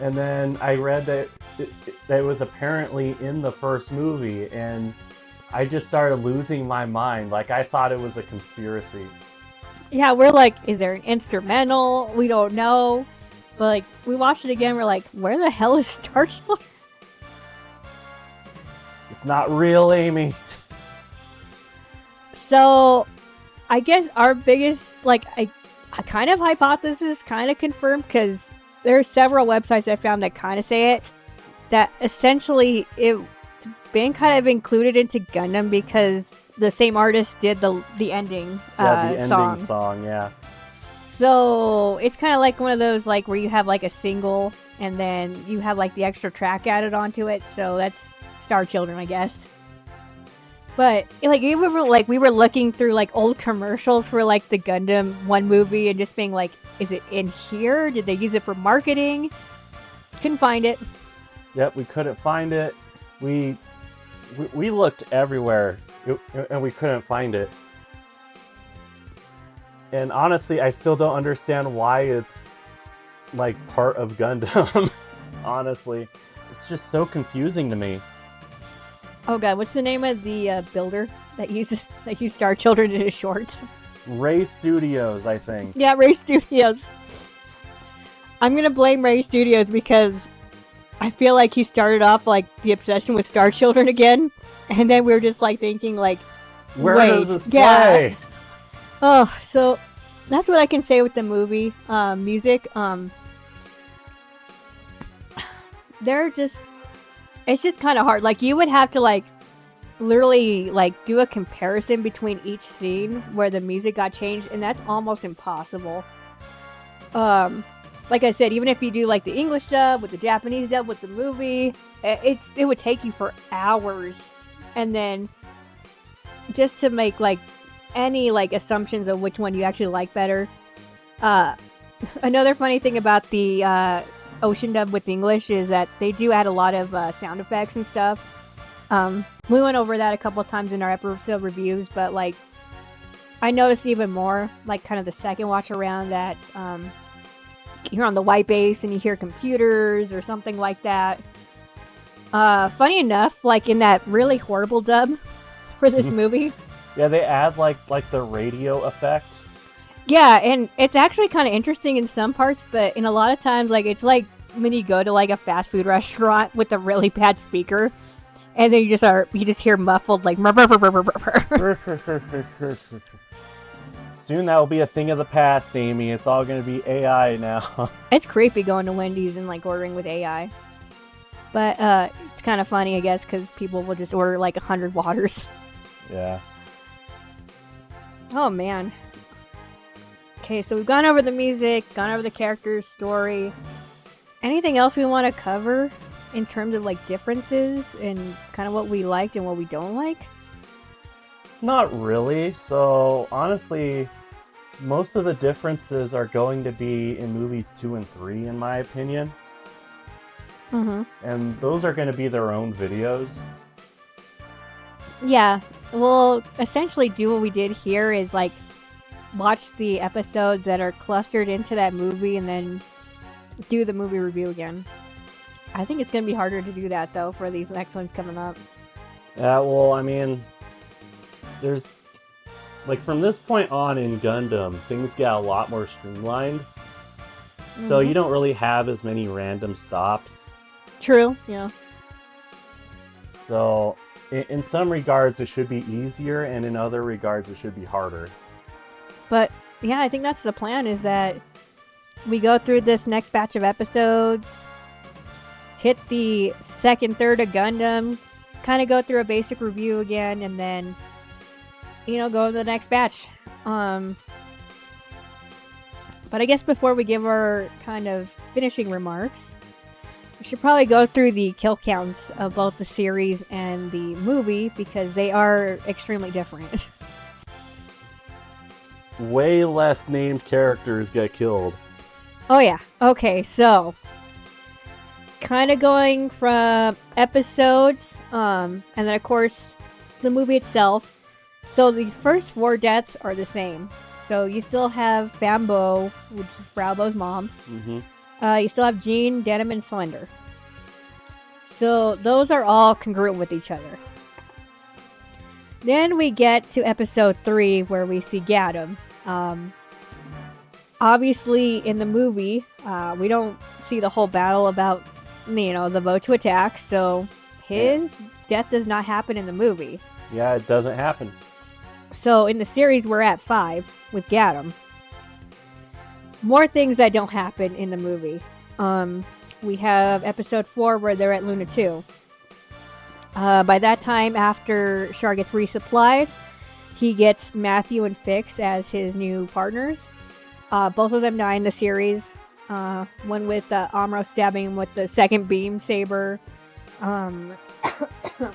And then I read that that it was apparently in the first movie, and I just started losing my mind. Like, I thought it was a conspiracy. Yeah, we're like, is there an instrumental? We don't know. But like, we watched it again. We're like, where the hell is Star Children? It's not real, Amy. So, I guess our biggest, like, a kind of hypothesis, kind of confirmed, because there are several websites I found that kind of say it, that essentially it's been kind of included into Gundam because the same artist did the ending Yeah, the song. ending song, yeah. So it's kind of like one of those like where you have like a single and then you have like the extra track added onto it. So that's Star Children, I guess. But like we were looking through like old commercials for like the Gundam 1 movie and just being like, is it in here? Did they use it for marketing? Couldn't find it. Yep, we couldn't find it. We looked everywhere and we couldn't find it. And honestly, I still don't understand why it's like part of Gundam. Honestly, it's just so confusing to me. Oh god, what's the name of the builder that used Star Children in his shorts? Ray Studios, I think. Yeah, Ray Studios. I'm gonna blame Ray Studios because I feel like he started off like the obsession with Star Children again, and then we were just like thinking like, Where wait, does this play? Oh, so that's what I can say with the movie music. It's just kind of hard. Like you would have to like literally like do a comparison between each scene where the music got changed, and that's almost impossible. Like I said, even if you do like the English dub with the Japanese dub with the movie, it would take you for hours, and then just to make like any like assumptions of which one you actually like better. Another funny thing about the Ocean dub with English is that they do add a lot of sound effects and stuff. We went over that a couple times in our episode reviews, but like I noticed even more like kind of the second watch around that you're on the white base and you hear computers or something like that. Funny enough, like in that really horrible dub for this movie. Yeah, they add like the radio effect. Yeah, and it's actually kind of interesting in some parts, but in a lot of times, like it's like when you go to like a fast food restaurant with a really bad speaker, and then you just hear muffled like. Soon that will be a thing of the past, Amy. It's all going to be AI now. It's creepy going to Wendy's and like ordering with AI, but it's kind of funny, I guess, because people will just order like 100 waters. Yeah. Oh man. Okay, so we've gone over the music, gone over the characters, story. Anything else we want to cover in terms of like differences and kind of what we liked and what we don't like? Not really. So honestly, most of the differences are going to be in movies 2 and 3, in my opinion. Mm-hmm. And those are going to be their own videos. Yeah, we'll essentially do what we did here is like watch the episodes that are clustered into that movie and then do the movie review again. I think it's going to be harder to do that though for these next ones coming up. Yeah, well, I mean, there's like from this point on in Gundam, things get a lot more streamlined. Mm-hmm. So you don't really have as many random stops. True, yeah. So in some regards it should be easier, and in other regards it should be harder. But yeah, I think that's the plan, is that we go through this next batch of episodes, hit the second third of Gundam, kind of go through a basic review again, and then, you know, go to the next batch. But I guess before we give our kind of finishing remarks, we should probably go through the kill counts of both the series and the movie, because they are extremely different. Way less named characters get killed. Oh yeah. Okay, so kind of going from episodes, and then of course the movie itself. So the first 4 deaths are the same. So you still have Fambo, which is Fraubo's mom. Mm-hmm. You still have Jean, Denim, and Slender. So those are all congruent with each other. Then we get to episode 3 where we see Gundam. Obviously, in the movie, we don't see the whole battle about, the vote to attack. So his death does not happen in the movie. Yeah, it doesn't happen. So in the series, we're at 5 with Gundam. More things that don't happen in the movie. We have episode 4 where they're at Luna 2. By that time, after Char gets resupplied, he gets Matthew and Fix as his new partners. Both of them die in the series. One with Amuro stabbing him with the second beam saber. And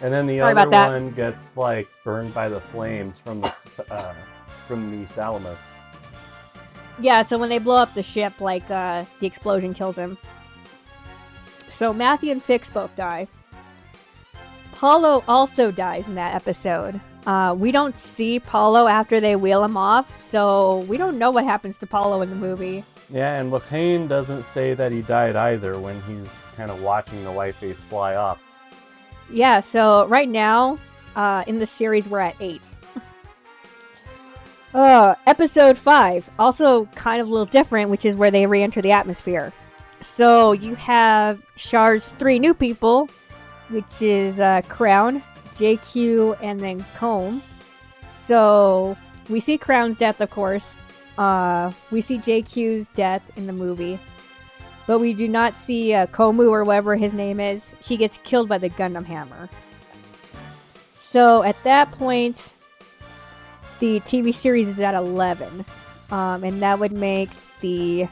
then the other one gets burned by the flames from the Salamis. Yeah, so when they blow up the ship, the explosion kills him. So Matthew and Fix both die. Paulo also dies in that episode. We don't see Paulo after they wheel him off, so we don't know what happens to Paulo in the movie. Yeah, and Locane doesn't say that he died either when he's kind of watching the white face fly off. Yeah, so right now, in the series, we're at 8. Episode 5, also kind of a little different, which is where they re-enter the atmosphere. So you have Char's 3 new people, which is Crown, JQ, and then Comb. So we see Crown's death, of course. We see JQ's death in the movie. But we do not see Komu, or whatever his name is. He gets killed by the Gundam hammer. So at that point, the TV series is at 11. And that would make the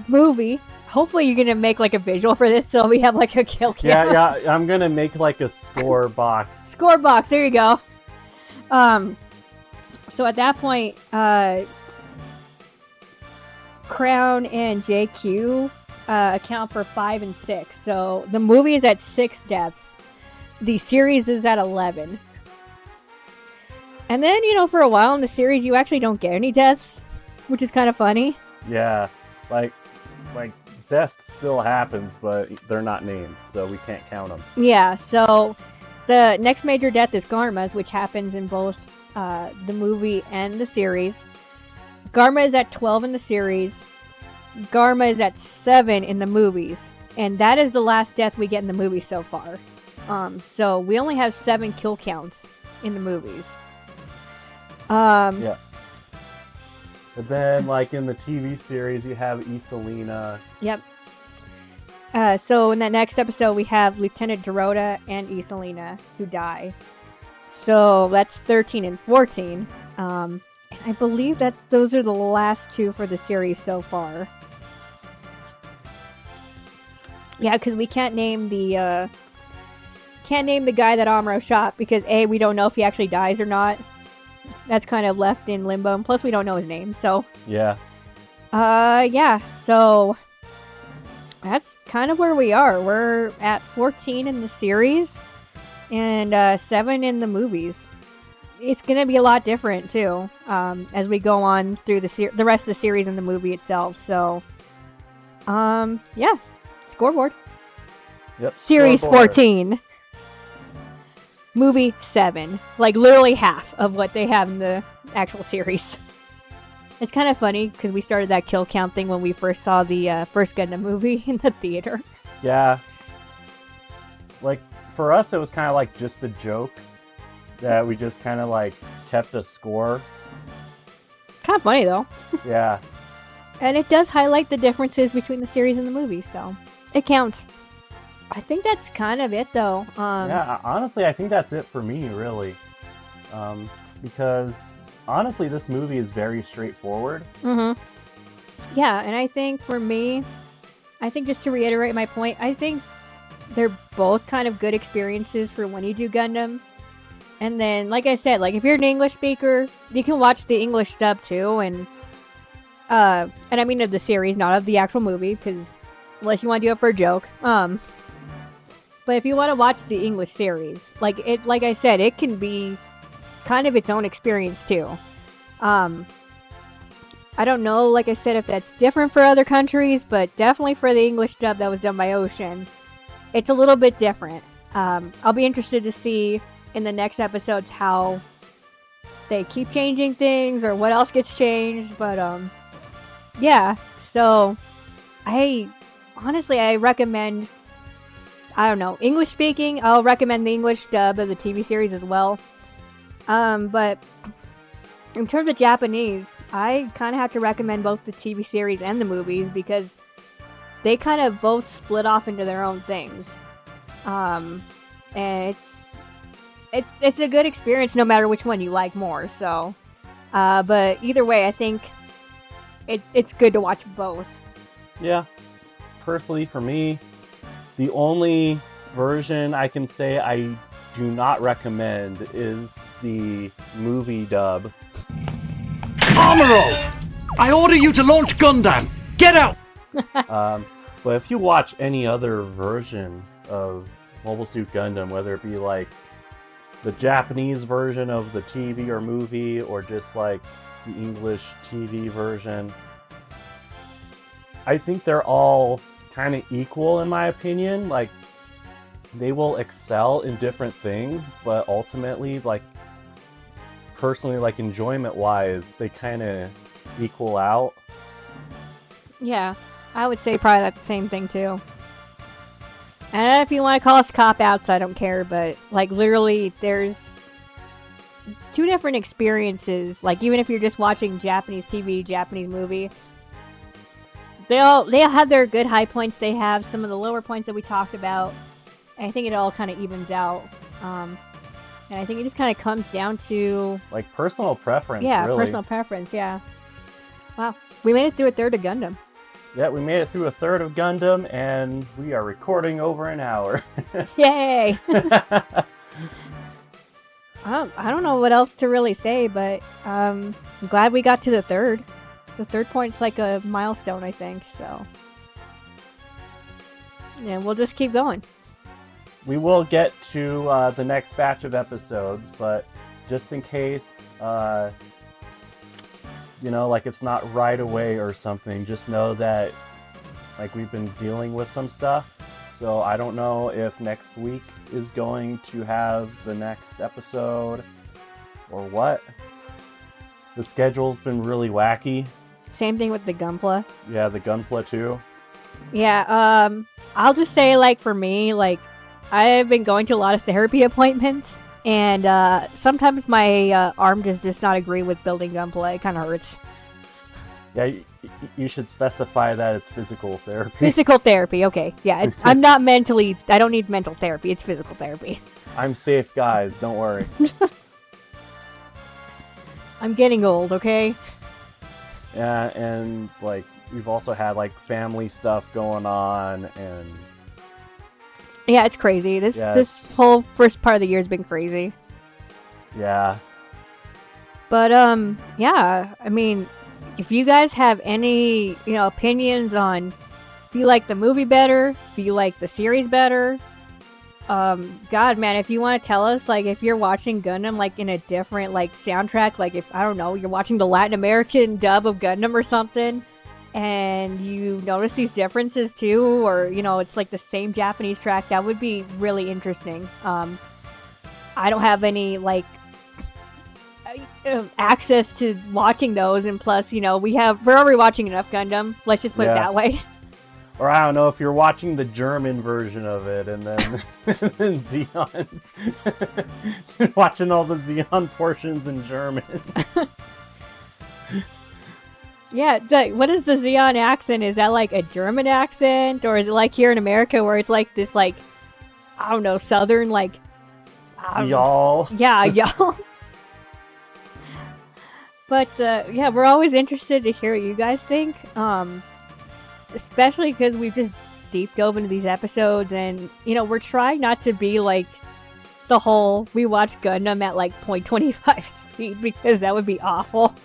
movie... Hopefully you're going to make a visual for this so we have a kill count. Yeah, I'm going to make a score box. Score box, there you go. So at that point, Crown and JQ account for 5 and 6. So the movie is at 6 deaths. The series is at 11. And then, for a while in the series, you actually don't get any deaths, which is kind of funny. Yeah, death still happens, but they're not named, so we can't count them. Yeah, so the next major death is Garma's, which happens in both the movie and the series. Garma is at 12 in the series. Garma is at 7 in the movies. And that is the last death we get in the movie so far. So we only have 7 kill counts in the movies. Yeah. But then, in the TV series, you have Isolina. Yep. So in that next episode, we have Lieutenant Dorota and Isolina who die. So that's 13 and 14. And I believe those are the last 2 for the series so far. Yeah, because we can't name the guy that Amuro shot because A, we don't know if he actually dies or not. That's kind of left in limbo, and plus we don't know his name, so... Yeah. Yeah, so... That's kind of where we are. We're at 14 in the series, and 7 in the movies. It's gonna be a lot different, too, as we go on through the rest of the series and the movie itself, so... yeah. Scoreboard. Yep. Series Scoreboard. 14. Movie 7. Literally half of what they have in the actual series. It's kind of funny, because we started that kill count thing when we first saw the first Gundam movie in the theater. Yeah. For us, it was kind of just a joke that we just kind of kept a score. Kind of funny, though. Yeah. And it does highlight the differences between the series and the movie, so it counts. I think that's kind of it, though. Yeah, honestly, I think that's it for me, really. Because, honestly, this movie is very straightforward. Mm-hmm. Yeah, and I think for me, just to reiterate my point, I think they're both kind of good experiences for when you do Gundam. And then, like I said, if you're an English speaker, you can watch the English dub, too, and I mean of the series, not of the actual movie, because unless you want to do it for a joke. But if you want to watch the English series, like I said, it can be kind of its own experience too. I don't know, like I said, if that's different for other countries, but definitely for the English dub that was done by Ocean, it's a little bit different. I'll be interested to see in the next episodes how they keep changing things or what else gets changed. But yeah. So I recommend. I don't know, English speaking. I'll recommend the English dub of the TV series as well. But in terms of Japanese, I kind of have to recommend both the TV series and the movies because they kind of both split off into their own things. And it's a good experience no matter which one you like more. So, but either way, I think it's good to watch both. Yeah, personally for me, the only version I can say I do not recommend is the movie dub. Amuro! I order you to launch Gundam! Get out! But if you watch any other version of Mobile Suit Gundam, whether it be like the Japanese version of the TV or movie, or just like the English TV version, I think they're all kind of equal in my opinion. Like, they will excel in different things, but ultimately, like, personally, like, enjoyment wise, they kind of equal out. Yeah, I would say probably that same thing too. And if you want to call us cop-outs, I don't care, but like literally there's two different experiences. Like, even if you're just watching Japanese TV, Japanese movie, they all have their good high points. They have some of the lower points that we talked about. And I think it all kind of evens out. And I think it just kind of comes down to like personal preference. Yeah, really. Personal preference. Yeah. Wow, we made it through a third of Gundam. Yeah, we made it through a third of Gundam, and we are recording over an hour. Yay! I don't know what else to really say, but I'm glad we got to the third. The third point's like a milestone, I think, so. Yeah, we'll just keep going. We will get to the next batch of episodes, but just in case, like it's not right away or something, just know that like we've been dealing with some stuff. So I don't know if next week is going to have the next episode or what. The schedule's been really wacky. Same thing with the Gunpla. Yeah, the Gunpla too. Yeah, I'll just say, like, for me, like, I've been going to a lot of therapy appointments, and sometimes my arm does not agree with building Gunpla. It kind of hurts. Yeah, you should specify that it's physical therapy. Physical therapy, okay. Yeah, I'm not mentally... I don't need mental therapy. It's physical therapy. I'm safe, guys. Don't worry. I'm getting old, okay? Yeah, and, like, we've also had, like, family stuff going on, and... Yeah, it's crazy. This whole first part of the year has been crazy. Yeah. But, yeah, I mean... If you guys have any, opinions on if you like the movie better, if you like the series better, God, man, if you want to tell us, like, if you're watching Gundam, like, in a different, like, soundtrack, like, if, I don't know, you're watching the Latin American dub of Gundam or something, and you notice these differences, too, or, it's, like, the same Japanese track, that would be really interesting. I don't have any, like, access to watching those, and plus, we're already watching enough Gundam. Let's just put it that way. Or I don't know, if you're watching the German version of it, and then, then Zeon, watching all the Zeon portions in German. Yeah, what is the Zeon accent? Is that like a German accent, or is it like here in America where it's like this, like, I don't know, southern, like, y'all. Yeah, y'all. But, yeah, we're always interested to hear what you guys think. Especially because we've just deep dove into these episodes, and, we're trying not to be like the whole, we watch Gundam at like 0.25 speed, because that would be awful.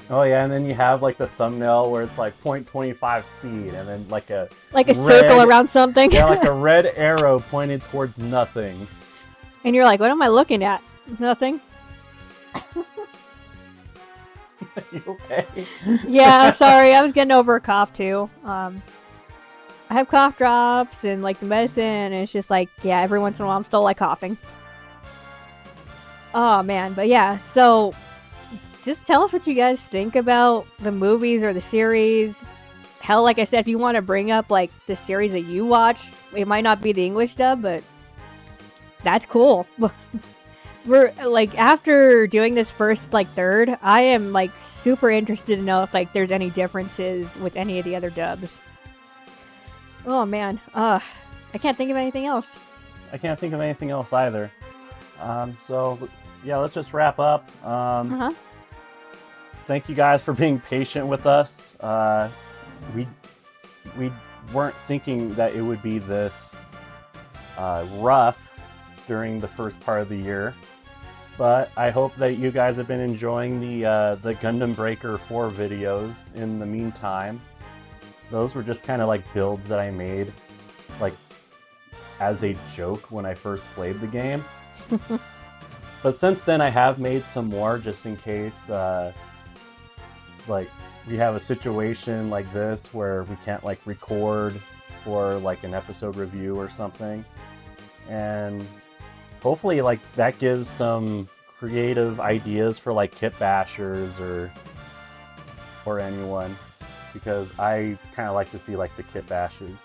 Oh yeah, and then you have like the thumbnail where it's like 0.25 speed, and then like a circle around something. Yeah, like a red arrow pointed towards nothing. And you're like, what am I looking at? Nothing. You okay? Yeah, I'm sorry. I was getting over a cough too. I have cough drops and like the medicine, and it's just like, yeah, every once in a while I'm still like coughing. Oh man, but yeah, so just tell us what you guys think about the movies or the series. Hell, like I said, if you want to bring up like the series that you watched, it might not be the English dub, but that's cool. We're like, after doing this first like third, I am like super interested to know if like there's any differences with any of the other dubs. Oh man, I can't think of anything else. I can't think of anything else either. So yeah, let's just wrap up. Uh-huh. Thank you guys for being patient with us. We weren't thinking that it would be this rough during the first part of the year, but I hope that you guys have been enjoying the Gundam Breaker 4 videos in the meantime. Those were just kind of like builds that I made, like as a joke when I first played the game. But since then, I have made some more just in case, like we have a situation like this where we can't like record for like an episode review or something, and hopefully like that gives some creative ideas for like kit bashers or anyone, because I kind of like to see like the kit bashers.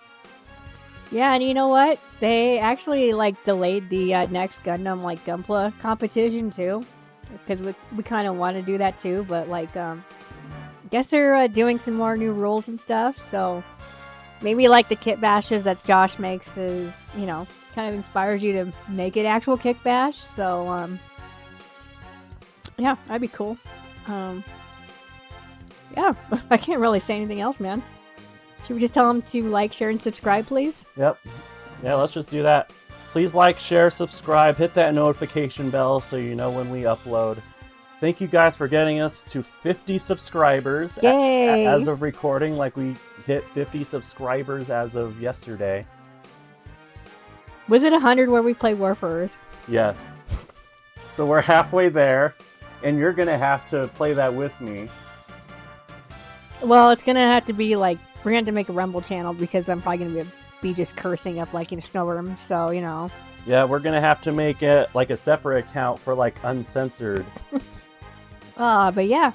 Yeah, and you know what? They actually like delayed the next Gundam like Gunpla competition too, because we kind of want to do that too. But like, guess they're doing some more new rules and stuff. So maybe like the kit bashes that Josh makes is, you know, kind of inspires you to make it actual kick bash. So yeah, that'd be cool. Yeah, I can't really say anything else, man. Should we just tell them to like, share, and subscribe, please? Yep. Yeah, let's just do that. Please like, share, subscribe, hit that notification bell so you know when we upload. Thank you guys for getting us to 50 subscribers. Yay! As of recording, like we hit 50 subscribers as of yesterday. Was it 100 where we played War for Earth? Yes. So we're halfway there, and you're going to have to play that with me. Well, it's gonna have to be like, we're gonna have to make a Rumble channel because I'm probably gonna be just cursing up like in a snow room. So you know. Yeah, we're gonna have to make it like a separate account for like uncensored. But yeah,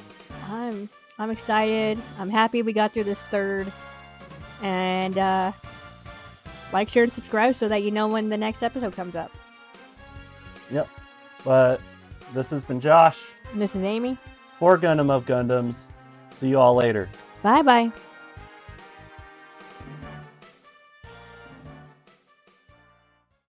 I'm excited. I'm happy we got through this third, and like, share, and subscribe so that you know when the next episode comes up. Yep. But this has been Josh. And this is Amy. For Gundam of Gundams. See you all later. Bye bye.